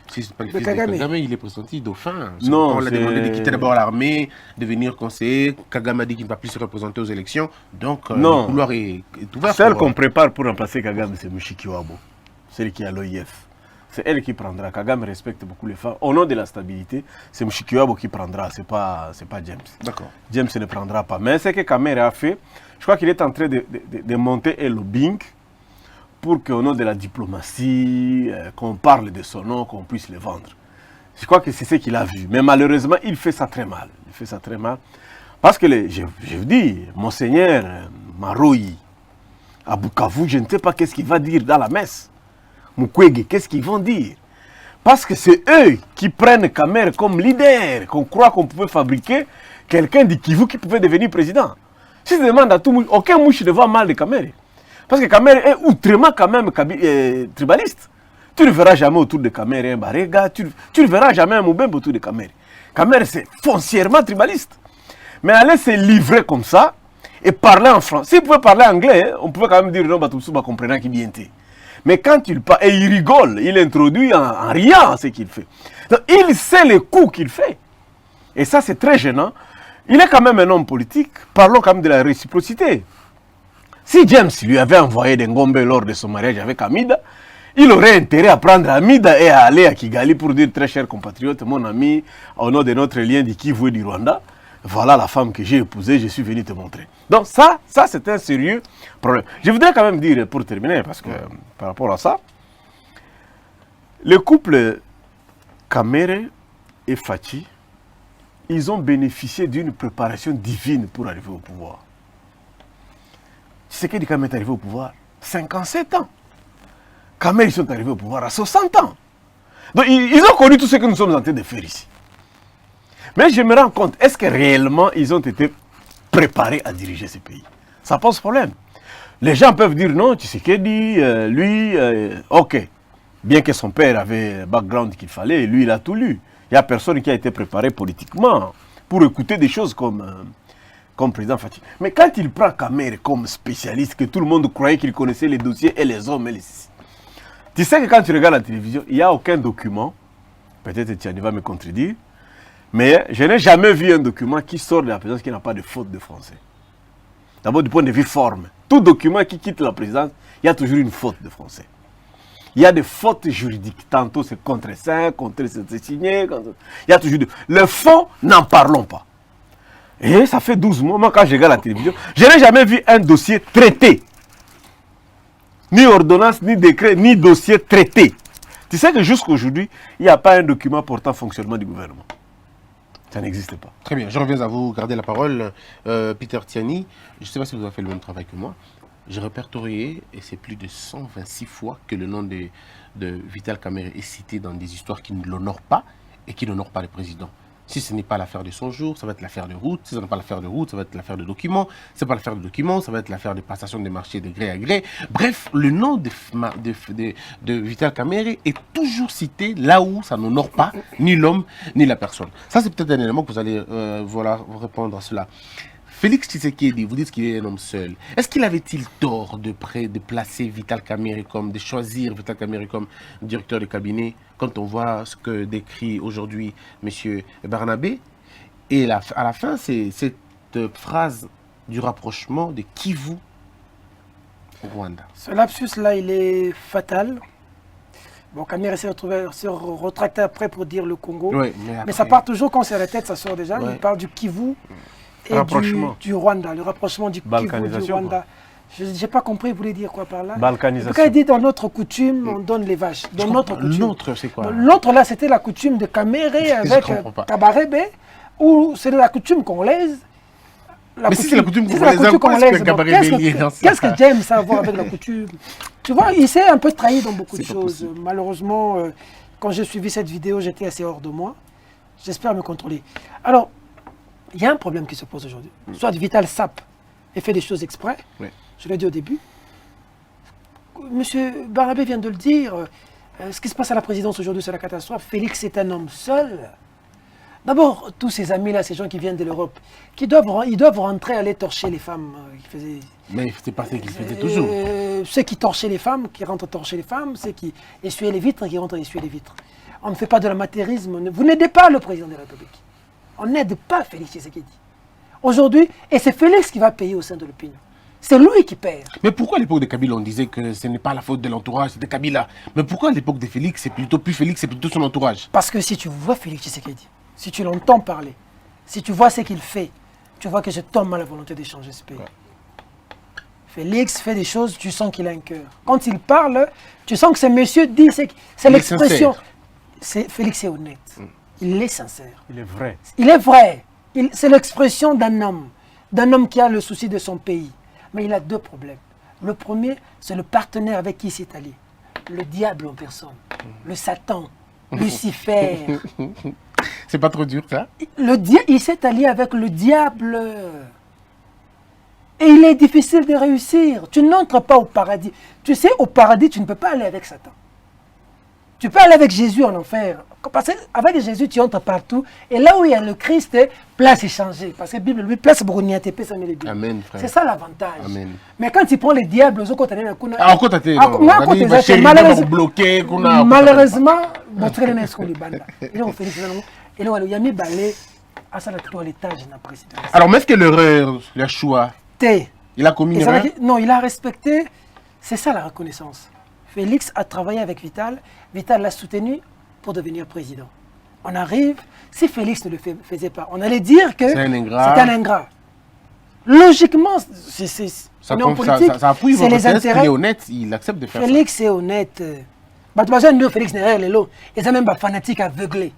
si c'est pas le fils de Kagame, il est pressenti dauphin. Non, on l'a demandé de quitter d'abord l'armée, de venir conseiller. Kagame a dit qu'il ne va plus se représenter aux élections. Donc, non. Le couloir est ouvert. Celle qu'on prépare pour remplacer Kagame, c'est Mushikiwabo. Celle qui est à l'OIF. C'est elle qui prendra. Kagame respecte beaucoup les femmes. Au nom de la stabilité, c'est Mushikiwabo qui prendra. C'est pas James. D'accord. James ne prendra pas. Mais ce que Kamerhe a fait, je crois qu'il est en train de monter un lobbying pour qu'au nom de la diplomatie, qu'on parle de son nom, qu'on puisse le vendre. Je crois que c'est ce qu'il a vu. Mais malheureusement, il fait ça très mal. Il fait ça très mal. Parce que, je vous dis, Monseigneur Maroyi, à Bukavu, je ne sais pas qu'est-ce qu'il va dire dans la messe. Mukwege, qu'est-ce qu'ils vont dire? Parce que c'est eux qui prennent Kamerhe comme leader, qu'on croit qu'on pouvait fabriquer quelqu'un du Kivu qui pouvait devenir président. Si tu demandes à tout le monde, aucun mouche ne voit mal de Kamerhe. Parce que Kamerhe est outrement quand même tribaliste. Tu ne verras jamais autour de Kamerhe un Barega, tu ne verras jamais un Moubembe autour de Kamerhe. Kamerhe, c'est foncièrement tribaliste. Mais aller se livrer comme ça et parler en français. S'il pouvait parler anglais, on pouvait quand même dire non, Batoussouba comprenant qui bien était. Mais quand il parle, et il rigole, il introduit en riant ce qu'il fait. Donc, il sait les coups qu'il fait. Et ça, c'est très gênant. Il est quand même un homme politique. Parlons quand même de la réciprocité. Si James lui avait envoyé des Ngombe lors de son mariage avec Amida, il aurait intérêt à prendre Amida et à aller à Kigali pour dire très cher compatriote, mon ami, au nom de notre lien du Kivu et du Rwanda, voilà la femme que j'ai épousée, je suis venu te montrer. Donc ça c'est un sérieux problème. Je voudrais quand même dire, pour terminer, parce que par rapport à ça, le couple Kamerhe et Fachi, ils ont bénéficié d'une préparation divine pour arriver au pouvoir. Tshisekedi quand même est arrivé au pouvoir 57 ans. Kamerhe, ils sont arrivés au pouvoir à 60 ans. Donc ils ont connu tout ce que nous sommes en train de faire ici. Mais je me rends compte, est-ce que réellement ils ont été préparés à diriger ce pays? Ça pose problème. Les gens peuvent dire non, Tshisekedi, lui, ok. Bien que son père avait le background qu'il fallait, lui il a tout lu. Il n'y a personne qui a été préparé politiquement pour écouter des choses comme président Fachi. Mais quand il prend Kamerhe comme spécialiste, que tout le monde croyait qu'il connaissait les dossiers et les hommes, tu sais que quand tu regardes la télévision, il n'y a aucun document, peut-être Tiani va me contredire, mais je n'ai jamais vu un document qui sort de la présidence qui n'a pas de faute de français. D'abord du point de vue forme. Tout document qui quitte la présidence, il y a toujours une faute de français. Il y a des fautes juridiques. Tantôt c'est contre ça, contre c'est signé. Il y a toujours le fond, n'en parlons pas. Et ça fait 12 mois, moi quand je regarde la télévision, je n'ai jamais vu un dossier traité. Ni ordonnance, ni décret, ni dossier traité. Tu sais que jusqu'à aujourd'hui, il n'y a pas un document portant fonctionnement du gouvernement. Ça n'existe pas. Très bien, je reviens à vous, gardez la parole. Peter Tiani, je ne sais pas si vous avez fait le même travail que moi. J'ai répertorié, et c'est plus de 126 fois que le nom de Vital Kamerhe est cité dans des histoires qui ne l'honorent pas et qui n'honorent pas le président. Si ce n'est pas l'affaire de son jour, ça va être l'affaire de route. Si ce n'est pas l'affaire de route, ça va être l'affaire de documents. Si ce n'est pas l'affaire de documents, ça va être l'affaire de passation des marchés de gré à gré. Bref, le nom de Vital Kamerhe est toujours cité là où ça n'honore pas ni l'homme ni la personne. Ça, c'est peut-être un élément que vous allez vous répondre à cela. Félix Tshisekedi, vous dites qu'il est un homme seul. Est-ce qu'il avait-il tort de placer Vital Kamerhe de choisir Vital Kamerhe comme directeur de cabinet quand on voit ce que décrit aujourd'hui M. Barnabé? Et à la fin, c'est cette phrase du rapprochement de Kivu au Rwanda. Ce lapsus-là, il est fatal. Bon, Kamerhe se retracte après pour dire le Congo. Oui, mais ça part toujours quand c'est la tête, ça sort déjà. Ouais. Il parle du Kivu. Et du Rwanda, le rapprochement du Kivu du Rwanda. Je n'ai pas compris, vous voulez dire quoi par là? Balkanisation. En tout cas, il dit dans notre coutume, on donne les vaches. Dans notre coutume. L'autre, c'est quoi? L'autre, là, c'était la coutume de Kamerhe avec Kabarebe, ou c'est la coutume congolaise. Mais si c'est la coutume congolaise, qu'est-ce que James a à voir avec la coutume? Tu vois, il s'est un peu trahi dans beaucoup de choses. Malheureusement, quand j'ai suivi cette vidéo, j'étais assez hors de moi. J'espère me contrôler. Alors, il y a un problème qui se pose aujourd'hui. Soit Vital sape et fait des choses exprès. Oui. Je l'ai dit au début. Monsieur Barnabé vient de le dire. Ce qui se passe à la présidence aujourd'hui, c'est la catastrophe. Félix est un homme seul. D'abord, tous ces amis-là, ces gens qui viennent de l'Europe, ils doivent rentrer, aller torcher les femmes. Mais c'est pas ce qu'ils faisaient toujours. Ceux qui torchaient les femmes, qui rentrent torcher les femmes, ceux qui essuyaient les vitres, qui rentrent essuyer les vitres. On ne fait pas de l'amateurisme. Vous n'aidez pas le président de la République. On n'aide pas Félix Tshisekedi. Aujourd'hui, et c'est Félix qui va payer au sein de l'opinion. C'est lui qui perd. Mais pourquoi à l'époque de Kabila, on disait que ce n'est pas la faute de l'entourage, c'était Kabila? Mais pourquoi à l'époque de Félix, c'est plutôt plus Félix, c'est plutôt son entourage? Parce que si tu vois Félix Tshisekedi, si tu l'entends parler, si tu vois ce qu'il fait, tu vois que je tombe à la volonté d'échanger ce pays. Ouais. Félix fait des choses, tu sens qu'il a un cœur. Quand il parle, tu sens que ce monsieur dit, c'est l'expression. Félix est honnête. Il est sincère. Il est vrai. Il est vrai. C'est l'expression d'un homme qui a le souci de son pays. Mais il a deux problèmes. Le premier, c'est le partenaire avec qui il s'est allié. Le diable en personne. Le Satan. Lucifer. C'est pas trop dur, ça? Il s'est allié avec le diable. Et il est difficile de réussir. Tu n'entres pas au paradis. Tu sais, au paradis, tu ne peux pas aller avec Satan. Tu peux aller avec Jésus en enfer. Parce qu'avec Jésus, tu entres partout. Et là où il y a le Christ, place est changée. Parce que la Bible lui place pour n'y être ça met les deux. Amen, frère. C'est ça l'avantage. Amen. Mais quand tu prends les diables, aux autres, malheureusement, alors, mais est-ce que l'erreur, le choix, il a commis une erreur? Non, il a respecté. C'est ça la reconnaissance. Félix a travaillé avec Vital. Vital l'a soutenu pour devenir président. On arrive, si Félix ne le faisait pas, on allait dire que c'est un ingrat. Logiquement, ça appuie votre thèse qu'il est honnête, il accepte de faire ça. Félix est honnête. Félix n'est rien, ils sont même pas fanatiques aveuglés.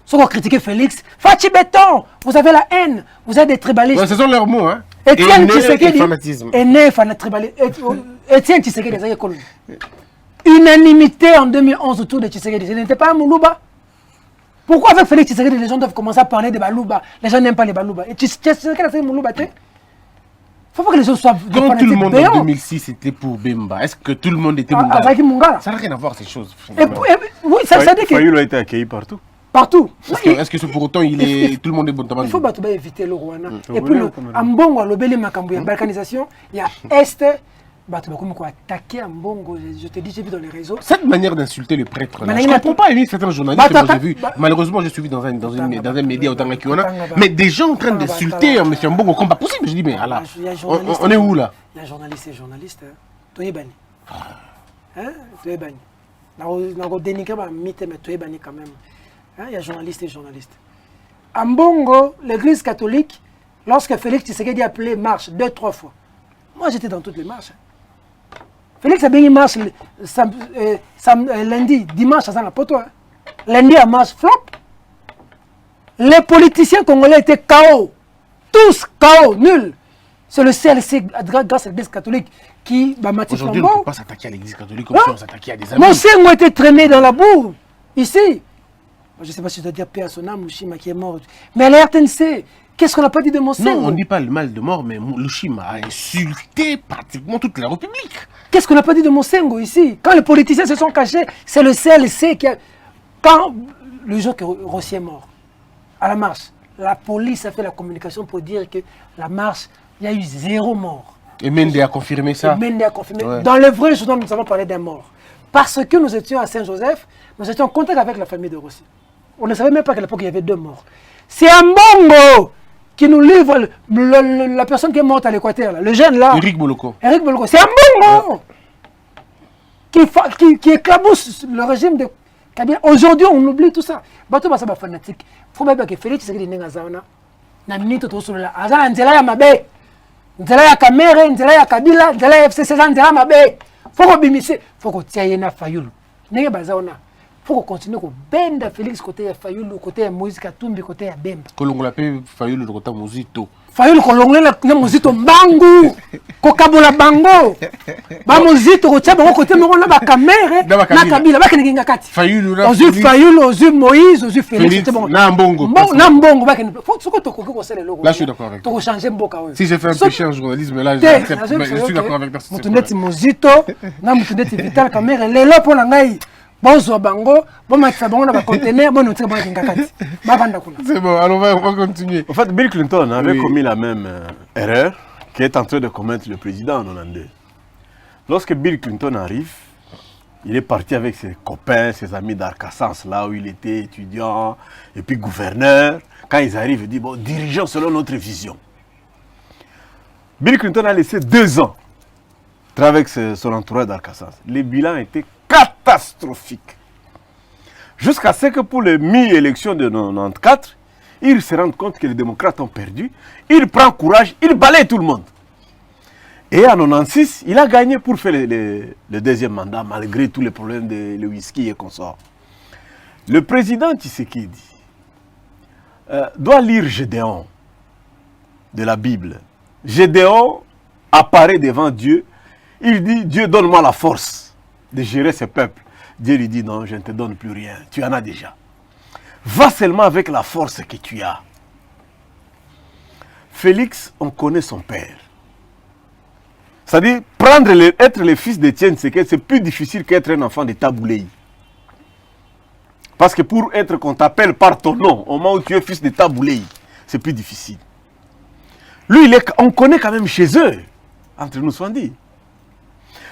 Ceux qui ont critiqué Félix, Fachi Béton, vous avez la haine, vous êtes des tribalistes. Ouais, ce sont leurs mots, hein. Étienne Tshisekedi est né tribalisme. Étienne Tshisekedi est né. Unanimité en 2011 autour de Tshisekedi. Ce n'était pas un Moulouba. Pourquoi avec Félix Tshisekedi, les gens doivent commencer à parler de Balouba? Les gens n'aiment pas les Balouba. Et Tshisekedi a fait Moulouba. Il faut pas que les gens soient. Quand tout le monde en 2006 c'était pour Bemba, est-ce que tout le monde était Mungala? Ça n'a rien à voir ces choses. Oui, ça veut dire que. Fayulu a été accueilli partout. Partout. Est-ce que pour autant tout le monde est bon tabac? Il faut éviter le Rwanda. Et puis, en Bongo, à l'Obélé Makambo, il y a balkanisation, il y a Est. Attaquer en Bongo, je te dis, j'ai vu dans les réseaux. Cette manière d'insulter le prêtre, je ne comprends pas aimer certains journalistes que j'ai vus. Malheureusement, je suis vu dans un média autant qu'Akiona. Mais des gens en train d'insulter M. Mbongo comme pas possible. Je dis, mais là, on est où là? Il y a un journaliste et journaliste. Toyebani. Toyebani. Je dénigre ma mythe, mais Toyebani quand même. Il y a journaliste et journaliste. En Bongo, l'église catholique, lorsque Félix Tshisekedi a appelé marche 2-3 fois, moi j'étais dans toutes les marches. Félix a bien marche lundi, dimanche, à la poteau. Lundi à marche flop. Les politiciens congolais étaient KO. Tous KO, nul. C'est le CLC, grâce à l'église catholique, qui m'a maté. Aujourd'hui, on ne peut pas s'attaquer à l'église catholique comme si on s'attaquait à des amis. Mon Senghor était traîné dans la boue, ici. Je ne sais pas si je dois dire paix à son âme, Lushima qui est mort. Mais à la RTNC, qu'est-ce qu'on n'a pas dit de mon Senghor? Non, on ne dit pas le mal de mort, mais Lushima a insulté pratiquement toute la République. Qu'est-ce qu'on n'a pas dit de mon Senghor ici? Quand les politiciens se sont cachés, c'est le CLC qui a... Quand le jour que Rossi est mort, à la marche, la police a fait la communication pour dire que la marche, il y a eu 0 mort. Et Mende a confirmé ça? Mende a confirmé. Ouais. Dans le vrai journal, nous avons parlé d'un mort. Parce que nous étions à Saint-Joseph, nous étions en contact avec la famille de Rossi. On ne savait même pas qu'à l'époque, il y avait 2 morts. C'est un Mbongo qui nous livre la personne qui est morte à l'Équateur, le jeune là. Eric Boloko. Eric Boloko. C'est un Mbongo qui éclabousse le régime de Kabila. Aujourd'hui, on oublie tout ça. Bato basa ba fanatique. Faut même que Félix Tshisekedi nenga zaona. Na minute to solo la. Azala nzela ya mabe. Nzela ya Kamere, nzela ya Kabila, nzela ya FCC, nzela mabe. Faut ko bimise, faut ko tia yena Fayulu. Nenga bazaona. Faut continuer à benda Félix côté Fayulu, côté Moïse Katumbi, côté Bemba. Kolongola pe Fayulu côté Mozito. Fayulu kolongola na mozito mbangu kokabola bango ba mozito ko tia bango côté moko na ba caméra na Kabila ba keninga kati Fayulu ozu Moïse ozu Félix bon na mbongo ba keninga faut ce que to ko sele loko là je suis d'accord avec toi to changer mboka oyo si j'ai fait un péché en journalisme là je suis d'accord avec toi mutundeti mozito na mutundeti Vital Kamerhe lelo po na ngai bonzo bango bon matisa bango na ba conteneur bon notika ba keninga kati ba banda kula. C'est bon, alors on va continuer. En fait, Bill Clinton avait commis la même erreur qu'est en train de commettre le président en 92. Lorsque Bill Clinton arrive, il est parti avec ses copains, ses amis d'Arkansas, là où il était étudiant, et puis gouverneur. Quand ils arrivent, il dit, bon, dirigeons selon notre vision. Bill Clinton a laissé 2 ans avec son entourage d'Arkansas. Les bilans étaient catastrophiques. Jusqu'à ce que pour les mi-élections de 94, il se rend compte que les démocrates ont perdu. Il prend courage, il balaye tout le monde. Et en 96, il a gagné pour faire le deuxième mandat, malgré tous les problèmes de le whisky et consorts. Le président Tshisekedi doit lire Gédéon de la Bible. Gédéon apparaît devant Dieu. Il dit, Dieu, donne-moi la force de gérer ce peuple. Dieu lui dit, non, je ne te donne plus rien, tu en as déjà. Va seulement avec la force que tu as. Félix, on connaît son père. C'est-à-dire, être le fils d'Étienne, c'est plus difficile qu'être un enfant de Taboulei. Parce que pour être qu'on t'appelle par ton nom, au moment où tu es fils de Taboulei, c'est plus difficile. Lui, on connaît quand même chez eux, entre nous soit dit.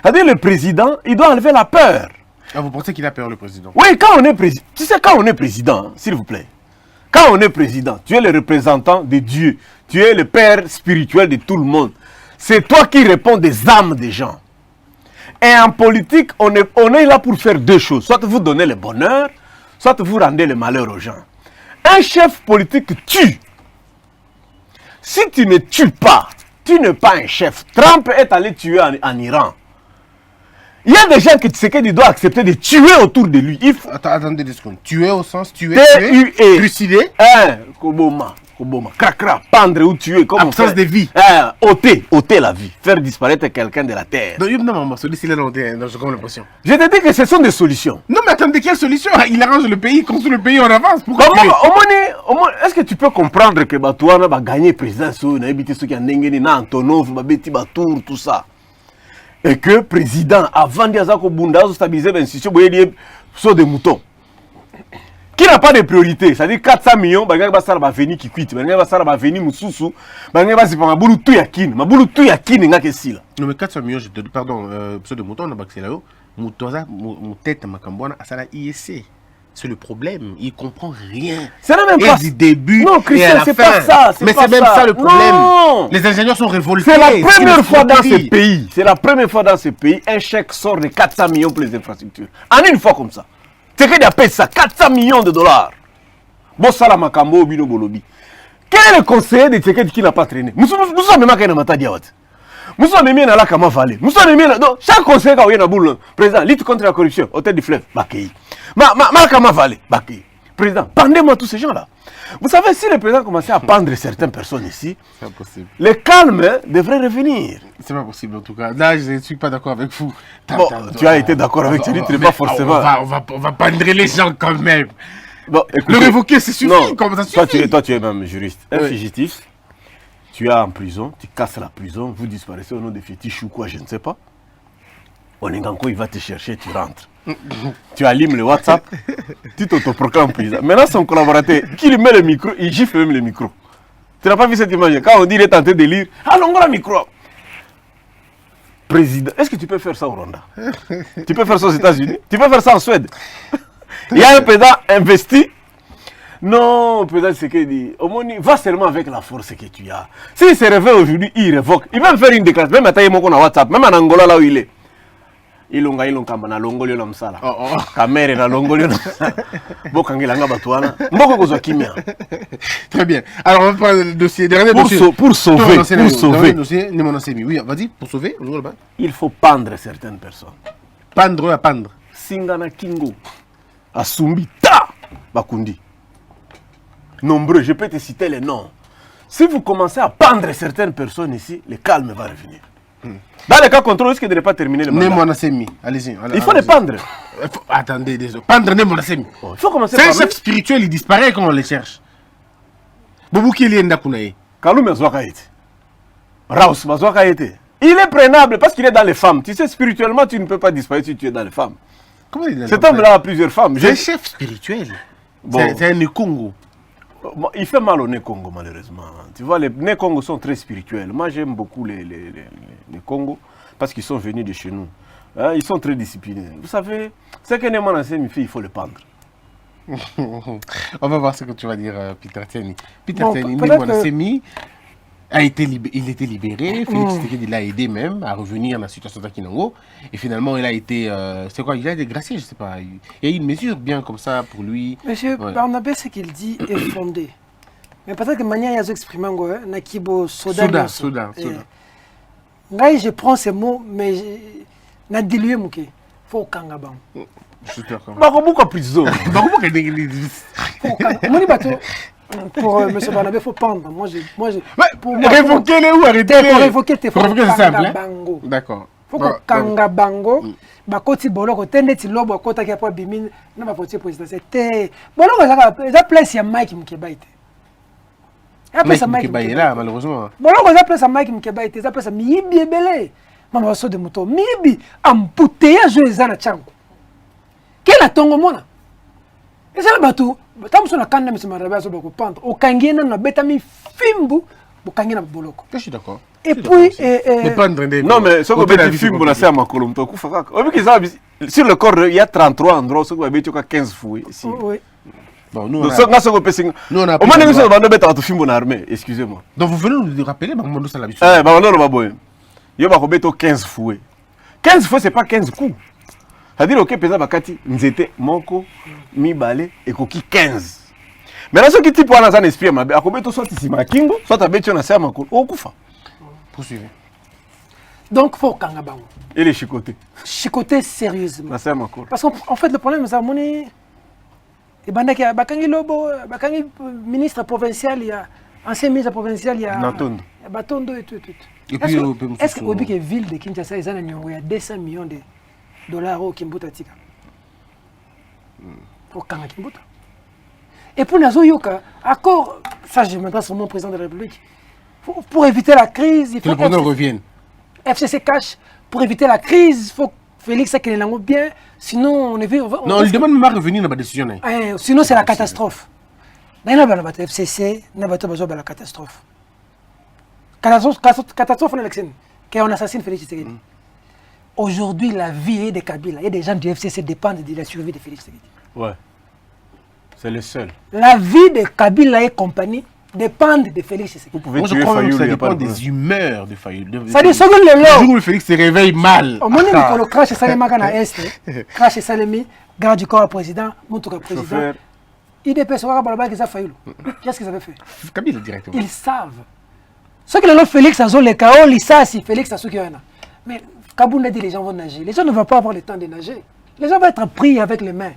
C'est-à-dire, le président, il doit enlever la peur. Ah, vous pensez qu'il a peur, le président? Oui, quand on est président, tu sais, quand on est président, s'il vous plaît, quand on est président, tu es le représentant de Dieu, tu es le père spirituel de tout le monde. C'est toi qui réponds des âmes des gens. Et en politique, on est là pour faire 2 choses. Soit vous donnez le bonheur, soit vous rendez le malheur aux gens. Un chef politique tue. Si tu ne tues pas, tu n'es pas un chef. Trump est allé tuer en Iran. Il y a des gens que Tshisekedi doit accepter de tuer autour de lui. Attendez 2 secondes. Tuer au sens tuer, trucider. Koboma, cracra, pendre ou tuer. Comme absence de vie. ôter la vie. Faire disparaître quelqu'un de la terre. Non, j'ai comme l'impression. Je te dis que ce sont des solutions. Non, mais attendez, quelle solution? Il arrange le pays, construit le pays en avance. Est-ce que tu peux comprendre que Batouana va gagner le président sur éviter ceux qui ont Antonov, Babeti Batour, tout ça? Et que le président, avant de Bunda, stabiliser l'institution, il y des moutons. Qui n'a pas de priorité? C'est-à-dire 400 millions, il y a des venus qui quittent, il y a des venus Moussoussou, il y a des Mabulu Touyakin, Mabulu Touyakin, il y a des gens. Non, mais 400 millions, pardon, de mouton, on a baxé là-haut, Moutoza, Moutette, Makambouana, à la ISC. C'est le problème, il ne comprend rien. C'est la même chose. Du début non, Christian, c'est pas ça. Mais c'est même ça le problème. Non. Les ingénieurs sont révoltés. C'est la première fois dans ce pays. C'est la première fois dans ce pays, un chèque sort de 400 millions pour les infrastructures. En une fois comme ça. C'est qu'il appelle ça 400 millions de dollars. Bossala Makambo, Bino Bolobi. Quel est le conseiller de Tshisekedi qui n'a pas traîné? Nous sommes même à Kenamata Diawat. Nous sommes mis à la Kama Valley. Nous sommes mis dans chaque conseiller qui a boule. Président, lutte contre la corruption, hôtel du fleuve, Bakei. Kama Valley, Bakei. Président, pendez-moi tous ces gens-là. Vous savez, si le président commençait à pendre certaines personnes ici, c'est impossible. Le calme devrait revenir. C'est pas possible en tout cas. Là, je ne suis pas d'accord avec vous. Bon, tu as été d'accord avec lui, tu n'es pas forcément. On va pendre les gens quand même. Bon, écoutez, le révoquer, c'est suffit. Non, comme ça suffit. Toi, tu es même juriste. Un fugitif, tu es en prison, tu casses la prison, vous disparaissez au nom de fétiches ou quoi, je ne sais pas. Onenganko, il va te chercher, tu rentres. Tu allumes le WhatsApp, tu t'autoproclames président. Maintenant, son collaborateur, qui lui met le micro, il gifle même le micro. Tu n'as pas vu cette image? Quand on dit qu'il est tenté de lire, allons le micro. Président, est-ce que tu peux faire ça au Rwanda? Tu peux faire ça aux États-Unis? Tu peux faire ça en Suède? Il y a un président investi. Non, le président Tshisekedi, va seulement avec la force que tu as. S'il se réveille aujourd'hui, il révoque. Il va me faire une déclaration. Même à Taïmoko na WhatsApp, même en Angola là où il est. Ilonga na longolio na msala. Kamere na longolio na msala. Bokangela Batouana. Mboko kozwa kimia. Très bien. Alors on va prendre le dossier. Dernier dossier. Pour sauver. Oui, vas-y, pour sauver. Il faut pendre certaines personnes. Pendre à pendre. Singana Kingo. Asumbi Ta Bakundi. Nombreux, je peux te citer les noms. Si vous commencez à pendre certaines personnes ici, le calme va revenir. Dans le cas contraire, risque de ne pas terminer le mandat. Nemona Semi, allez-y. Il faut les pendre. Attendez, désolé. Pendre Nemona Semi. Il faut commencer C'est par un chef spirituel, il disparaît quand on le cherche. Boubou Kili Ndakunaye. Kalou Mezwakaïti. Raus Mazwakaïti. Il est prenable parce qu'il est dans les femmes. Tu sais, spirituellement, tu ne peux pas disparaître si tu es dans les femmes. Comment il est dans Cet homme-là a plusieurs femmes. C'est un chef spirituel. Bon. C'est un Nekongo. Il fait mal au Nekongo, malheureusement. Tu vois, les Nekongo sont très spirituels. Moi, j'aime beaucoup les Congo parce qu'ils sont venus de chez nous. Hein, ils sont très disciplinés. Vous savez, ce que Nemona Semi fait, il faut le pendre. On va voir ce que tu vas dire, Peter Tiani. Peter Bon, Tiani, peut-être Nemona que- Semi il était libéré. Félix Tshisekedi l'a aidé même à revenir dans la situation d'Akinango. Et finalement, il a été. C'est quoi? Il a été gracié, je sais pas. Il y a eu une mesure bien comme ça pour lui. Monsieur Ouais. Barnabé, ce qu'il dit est fondé. Mais peut-être que manière il a exprimé Nakibo Soda. Soda. Là, je prends ces mots, mais na dilué mouké. Faut kangabam. Je suis d'accord. Beaucoup en prison. Comment qu'elle dit- Faut kangabam. Moni bateau. Pour Monsieur Barnabé, faut pendre. Moi, pour moi, Révoquez-les ou arrêtez-les. pour révoquer, il faut Pour révoquer, c'est simple. Hein? kangabango. D'accord. Faut que kangabango. Bakoti boloko tende ti lobo kota kia po bimine na ba votier présidentiel te boloko za place ya Mike Mukeba ite ya place ya Mike Mike Mukeba est là, malheureusement. boloko za place ya Mike Mukeba ite za place ya miyibi ebele mama baso de moto miyibi ampute ya jo eza na chango kela tongo mona ezala bato tamuso na kanda misi marabe azo bako pendre okangi na na betami fimbu bokangi na boloko Je suis d'accord. et puis Non, mais ce qu'on a dit, film, c'est à ma colonne. Sur le corps, il y a 33 endroits, ce qu'on a dit, 15 fouets. oui. Bon, nous, Donc, on a... ce qu'on a Au moins, nous avons un film en armée, excusez-moi. Donc vous venez nous rappeler, bah, nous, ça l'habitude. Eh, bah, non, bah, il y a 15 fouets. 15 fouets, c'est pas 15 coups. C'est-à-dire, ok, pesa bakati, nzete, moko, mibale, et koki 15. Maintenant, ce qui type pour un esprit, à combien soit ici, ma kingo, soit à bêtise, on a ça, ma cour, au koufa. Poursuivez. Donc faut kangabango Et les chicotés. chicoter sérieusement. Na ça, ma cour. Parce qu'en fait, le problème, c'est que et Bakangi Lobo, Bakangi ministre provincial, il y a ancien ministre provincial, il y a Natondo. Batondo et tout. Et puis, Est-ce que Obi, ville de Kinshasa, il y a 200 millions de dollars au Kimbuta Tika au Kanga Kimbuta. Et pour Nazo Yoka, accord, ça je m'adresse au président de la République, pour éviter la crise, il que le faut président revienne. FCC cash, pour éviter la crise, il faut Félix Tshisekedi bien, sinon on est vu. Non, on lui demande même à revenir dans ma décision. Sinon c'est la catastrophe. D'ailleurs, on a la FCC, on a la catastrophe. Catastrophe en élection, quand on assassine Félix Tshisekedi. Aujourd'hui, la vie des Kabila et des gens du FCC dépendent de la survie de Félix Tshisekedi. Ouais. C'est le seul. La vie de Kabila et compagnie dépendent de Félix Tshisekedi. Vous pouvez Moi, je tuer crois même que Fayoulou, ça il n'y a pas dépend de des problème. humeurs de Fayoulou. Ça dit, second le Le lot. jour où Félix se réveille mal. Au moment où le crash est salé à Est, crash est salé, garde du corps à président, Moutouka président. Chauffeur. IDP sera balaba qui ça Fayoulou. Qu'est-ce qu'ils avaient fait? Kabila directement. Ils savent. Ce que le Félix a les chaos, ils savent si Félix a ce qu'il y en a. Mais Kaboun a dit les gens vont nager. Les gens ne vont pas avoir le temps de nager. Les gens vont être pris avec les mains.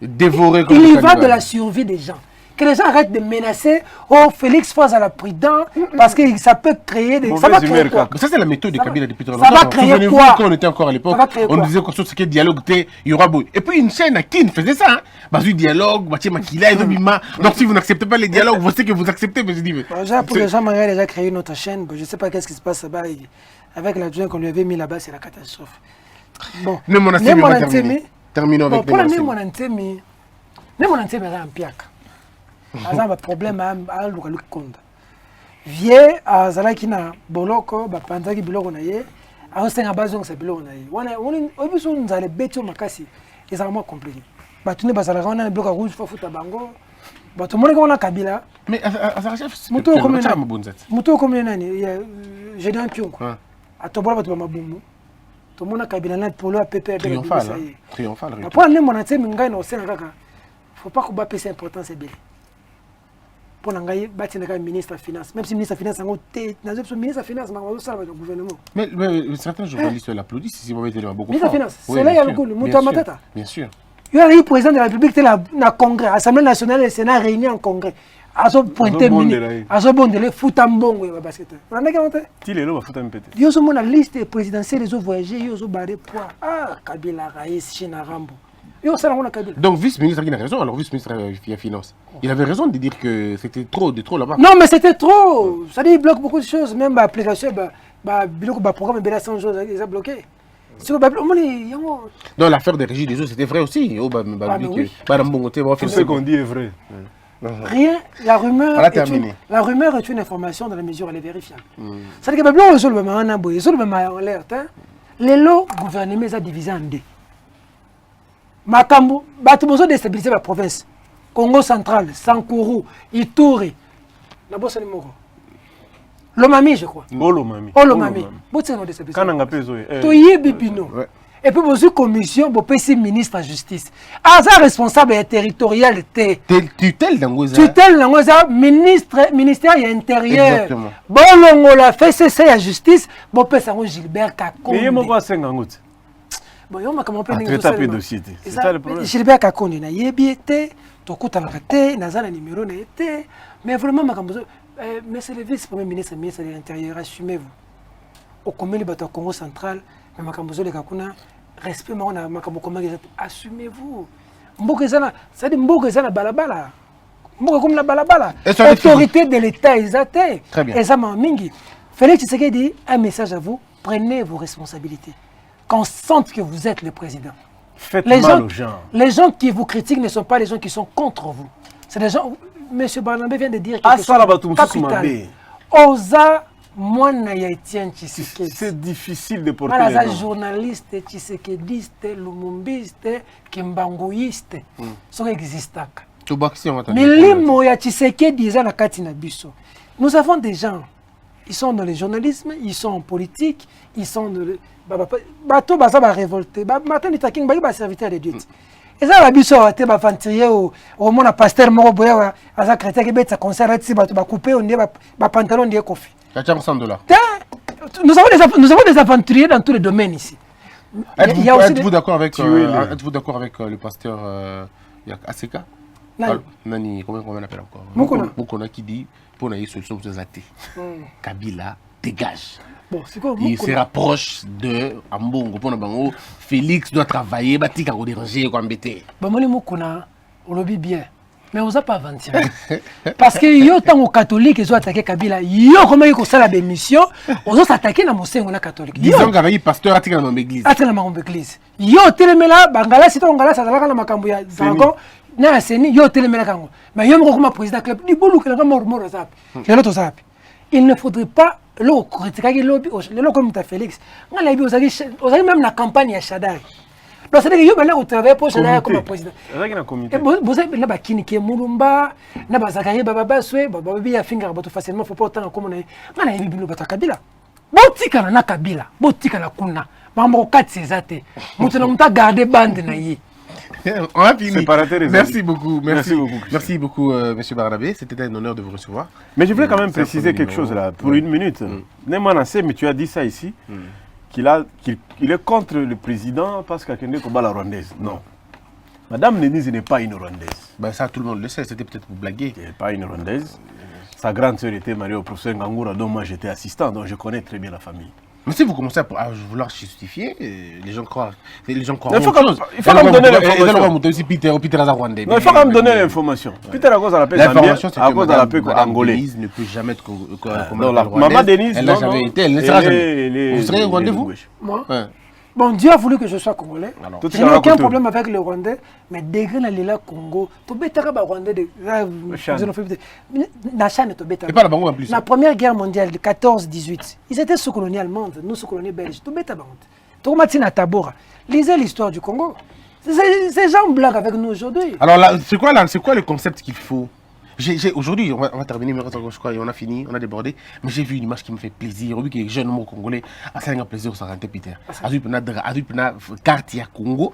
Dévoré comme Il y des va de cannibales. la survie des gens. Que les gens arrêtent de menacer. Oh, Félix, faut à la prudent. Parce que ça peut créer des. Ça va Mauvaise créer humeur, quoi? quoi. Mais ça, c'est la méthode de Ça Kabila va- depuis très ça longtemps. va créer Souvenez-vous, quoi? quand on était encore à l'époque, Ça va créer on quoi? disait que ce qui est dialogue, il y aura beau. Et puis une chaîne à qui faisait ça. Hein? Bah, du dialogue, Baché Makila, Bima. Donc si vous n'acceptez pas les dialogues, vous savez que vous acceptez. Mais je dis, mais. Bon, déjà, pour les gens, Maria a déjà créé notre chaîne. Bon, je ne sais pas qu'est-ce qui se passe là-bas. Avec l'adjoint qu'on lui avait mis là-bas, c'est la catastrophe. Bon, Nemona Semi, on va terminer. Terminons Bon, avec pour la Nemona Semi. Nemona Ntemi a un piak. Il a un problème à Luka Konda. Vieux, à Zalaki na Boloko, Bapanzaki Biloko na ye, à Ostenga Bazong sa Biloko na ye. On a besoin de Beto Makasi. C'est vraiment compliqué. Batune Bazalaka, on a un bloc rouge, il faut foutre à Bango. Tout le monde qu'on a Kabila. Mais à Sarachef, c'est Moto comme un un bon zet. Moto comme un j'ai dit un pion. Ouais. À Tobola, tu vas m'aboumer. Tout le monde a Kabila, pour le PP. Triomphal. Hein? Triomphal. Pour la Nemona Ntemi, il ne faut pas qu'on batte cette importance. Pour l'engager, battre le ministre des Finances. Même si le ministre des Finances le ministre des Finances, le gouvernement. Mais certains journalistes l'applaudissent si vous mettez beaucoup. Ministre des Finances, c'est là il y a le coup, le Moutou Matata. Bien sûr. Il y a eu le président de la République, le Congrès, l'Assemblée nationale et le Sénat réunis en Congrès. azo pointer azo bondele futa mbongo ya basket. Randa ka monte. Ti lelo ba futa mpete. Yo zo mona liste présidentielle zo voyager yo zo barré poids. Ah, Kabila Raïs China Rambo. Yo ça on a Kabila. Donc vice-ministre qui a raison, alors vice-ministre des finances. Il avait raison de dire que c'était trop là-bas. Non, mais c'était trop. Ça dit il bloque beaucoup de choses, même l'application le programme de la 100 jours ils ont bloqué. Non, l'affaire des régies des eaux, c'était vrai aussi. Tout ce qu'on dit est vrai. Rien, la rumeur est une information dans la mesure où elle est vérifiable. C'est-à-dire que les lots gouvernements sont divisés en deux. Makambo, Batumozo déstabiliser la province. Congo central, Sankourou, Ituri. La bosse est mort. Lomami, je crois. Lomami. Lomami. Et puis, vous avez commission, vous avez ministre de la justice. Aza responsable territorial. Tutelle d'Angoza. Tutelle d'Angoza, ministère intérieur. Exactement. Bon, on l'a fait, c'est la justice. Bon, peut ça Gilbert Kakonde. Mais il y a moi 5 ans. Bon, on m'a comment on peut taper dossier. C'est ça le problème. Gilbert Kakonde, il y a été, Tokota l'a raté, Nazana numéro n'a été. Mais vraiment, monsieur le vice-premier ministre, ministre de l'Intérieur, assumez-vous. Au commun du bateau Congo central, mais Makambozo de Kakuna, respect, assumez-vous. Mbogezana, ça dit Mbogezana balabala. Mboge comme la balabala. Autorité de l'État, ils étaient. Très bien. Et ça m'a mingi. Félix Tshisekedi dit un message à vous, prenez vos responsabilités. Qu'on sente que vous êtes le président. Faites mal aux gens. Les gens qui vous critiquent ne sont pas les gens qui sont contre vous. C'est des gens. Monsieur Barnabé vient de dire quelque chose capital. Oza mwana ya Etienne Tshisekedi. C'est difficile de porter les les noms. Journaliste, Tshisekediste, Lumumbiste, Kimbangoïste. Ça existe. Milimo ya Tshisekedi eza na kati na biso. Nous avons des gens, ils sont dans le journalisme, ils sont en politique, ils sont dans le bateau baza ba révolté. Matin Taking ba serviteur de Dieu. Et ça, la biso a été aventurier au moins un pasteur mort boya à sa chrétien qui bête sa concert si ba couper on dit ba pantalon de kofi. Nous avons des aventuriers dans tous les domaines ici. Êtes-vous d'accord avec le pasteur Aseka? Nani, comment on l'appelle encore? Mukona qui dit pour une solution pour les athées. Kabila dégage. Bon, quoi, il se rapproche de Ambongo. Félix doit travailler, Batika va déranger, quoi, embêter. Bamoni Mukuna, on le vit bien. Mais on n'a pas avancé. Parce que yo tant aux catholiques, ils ont attaqué Kabila. Yo comment ils ont fait la démission, ils ont attaqué dans mon catholique. Disons qu'il y a pasteur attaqué dans l'église. Attaqué dans l'église. Yo telemela, Bangala, si ton Bangala, ça va dans ma cambuya. Dragon, na seni, yo telemela kango. Mais yo me comme président club, du boulot que la mort zap. Les autres zap. Il ne faudrait pas le critiquer le lobby, le lobby comme Félix. On a vu aux amis même la campagne à Chadai. Donc c'est que yo au travail pour Chadai comme président. Et vous avez là Kini qui Mulumba, na Bazakari Baba Swe, Baba ya finger bato facilement faut pas autant comme on a vu bino bato Kabila. Botika na Kabila, botika na kuna. Mambo kati zate. Mutu na muta garder bande na yi. On a fini. Merci beaucoup, merci beaucoup, Monsieur Barnabé. C'était un honneur de vous recevoir. Mais je voulais quand même préciser quelque chose là, pour une minute. Némanassé, mais tu as dit ça ici, qu'il est contre le président parce qu'il a quelqu'un comme la Rwandaise. Non. Madame Denise n'est pas une Rwandaise. Ben ça, tout le monde le sait, c'était peut-être pour blaguer. Elle n'est pas une Rwandaise. Sa grande sœur était mariée au professeur Ngangura, dont moi j'étais assistant, donc je connais très bien la famille. Mais si vous commencez à vouloir justifier, les gens croient. Il faut quand même donner l'information. Il faut quand même donner l'information. Peter à cause de la paix zambienne, à cause de la paix angolaise. Denise ne peut jamais être Maman Denise, elle n'a jamais été, elle ne sera jamais. Vous serez Rwandais, vous? Moi? Bon, Dieu a voulu que je sois congolais. Je n'ai aucun problème avec le Rwandais, mais degré na lila Congo, tu bétara ba Rwandais de na chaîne tu bétara. Et pas la bango en plus. La première guerre mondiale de 14-18, ils étaient sous colonie allemande, nous sous colonie belge. Tu bétara bango. Tu matina Tabora. Lisez l'histoire du Congo. Ces gens blaguent avec nous aujourd'hui. Alors là, c'est quoi le concept qu'il faut? Aujourd'hui, on va terminer, je crois, on a fini, on a débordé. Mais j'ai vu une image qui me fait plaisir. J'ai vu que les jeunes congolais ont un plaisir au rentrée, Peter. J'ai vu une carte à Congo,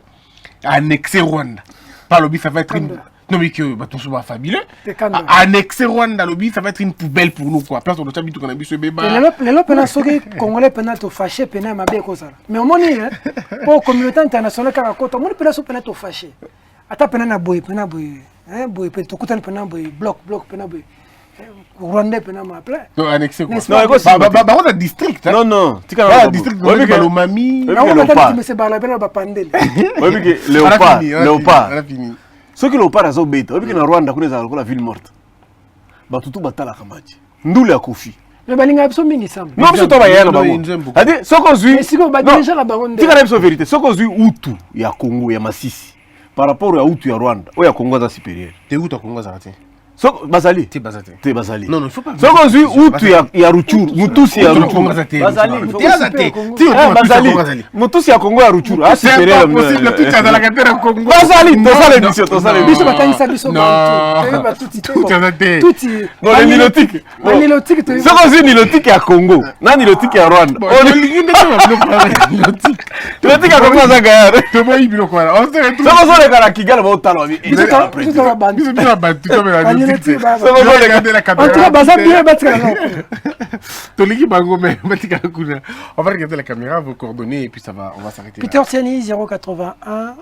annexé Rwanda. Par le but, ça va être une. Non, mais que tout ça va fabuleux. Annexé Rwanda, le but, ça va être une poubelle pour nous. Place on a habitué qu'on a vu ce bébé. Les gens congolais peuvent fâcher, peuvent m'abeiller comme ça. Mais au moins, pour la communauté internationale, on peut fâcher. Attends, peuvent boyer, peuvent boyer. hein, boy, tout le temps, bloc, Rwanda, ma plein. Non, annexé quoi. Non, on a district. Non, non. Tu as district, on a Balomami. Non, on a dit, c'est Balabella, Bapandel. Léopard. Ceux qui Léopard, ils ont bête. On a dit que Rwanda, on a la ville morte. Batutu Batala Kamaji. Ndoule à Kofi. Mais balinga absolument ça. Non, parce que toi, il y a un bagon. C'est-à-dire, ce qu'on dit. Mais si on va déjà la baronne. Tu as la vérité. Ce qu'on dit, Hutu, il y a Congo, il y a Massissi. Par rapport à Hutu, il y a Rwanda. Il y a Congo, c'est supérieur. T'es où, toi, Congo, Zarate? Bazali. T'es Bazali. T'es Bazali. Non, non, il faut pas. Ce qu'on dit, Hutu, il y a Rutshuru. Mutusi, il y a Rutshuru. Bazali. T'es Azate. Bazali. Mutusi, il y a Congo, il y a Rutshuru. C'est pas possible, tu as dans la cathédrale au Congo. Bazali, t'as ça l'émission, t'as ça l'émission. Non, les nilotiques. Ce qu'on dit, nilotique, il y a Congo. Non, nilotique, il y a Rwanda. Nilotique, à Congo, ça gagne. Tu vois, il est quoi? On se retrouve. Ce qu'on dit, la Kigali, va au talon. Tu on va regarder la caméra, vos coordonnées et puis ça va, on va s'arrêter. Peter Tiani, 081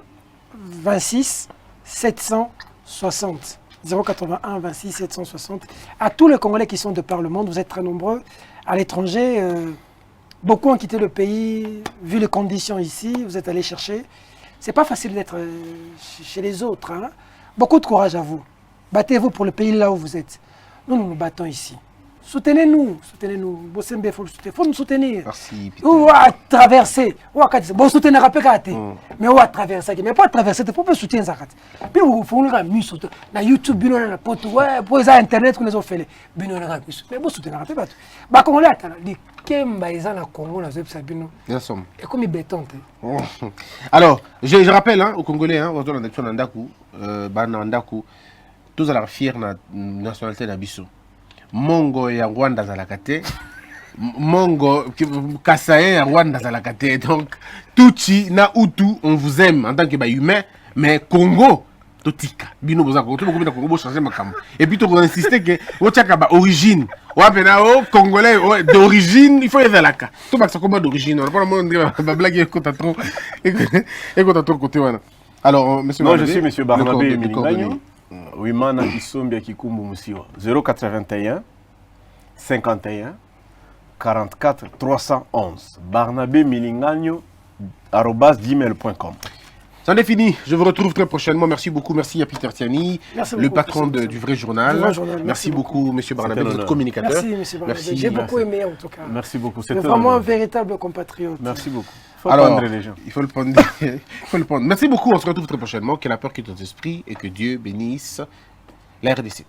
26 760. 081 26 760. À tous les Congolais qui sont de par le monde, vous êtes très nombreux. À l'étranger, beaucoup ont quitté le pays, vu les conditions ici, vous êtes allés chercher. C'est pas facile d'être chez les autres. Hein? Beaucoup de courage à vous. Battez-vous pour le pays là où vous êtes. Nous, nous nous battons ici. Soutenez-nous, soutenez-nous. Il faut nous soutenir. Merci, Peter. Ou à traverser. Bon, soutenir mais ou à traverser. Mais pas traverser, il faut pas soutenir ça. Puis vous faites un mus na YouTube, na pote, ouais, pour les internet qu'on les a fait. Mais vous soutenir un peu. Bah, comme on l'a dit, Kemba ils ont la Congo, la Zeb Sabino. Bien somme. Et comme il béton. Alors, je rappelle hein, aux Congolais, hein, aux Nandaku, Banandaku, tous à la fière nationalité d'Abisso. Mongo et Rwanda Zalakate, Mongo, Kasaye et Rwanda Zalakate. Donc, Tutsi, na Hutu, on vous aime en tant que humain, mais Congo, Totika, Bino Bozako, tout le monde Congo changer ma cam. Et puis, tu vas insister que, Ochaka, origine, Congolais d'origine, il faut y aller là. Tout le monde d'origine, on va pas le blague et qu'on t'a trop côté. Alors, monsieur Barnabé. Non, je suis monsieur Barnabé Milingagno. Oui, Mana Isombi Kikumbu Musiwa. 081 51 44 311. Barnabé Milingagno @gmail.com. C'en est fini. Je vous retrouve très prochainement. Merci beaucoup. Merci à Peter Tiani, le patron du Vrai Journal. Merci beaucoup, monsieur Barnabé, votre communicateur. Merci, monsieur Barnabé. J'ai beaucoup aimé, en tout cas. Merci beaucoup. C'est vraiment un véritable compatriote. Merci beaucoup. Alors, il faut le prendre. Merci beaucoup. On se retrouve très prochainement. Que la peur quitte notre esprit et que Dieu bénisse la RDC.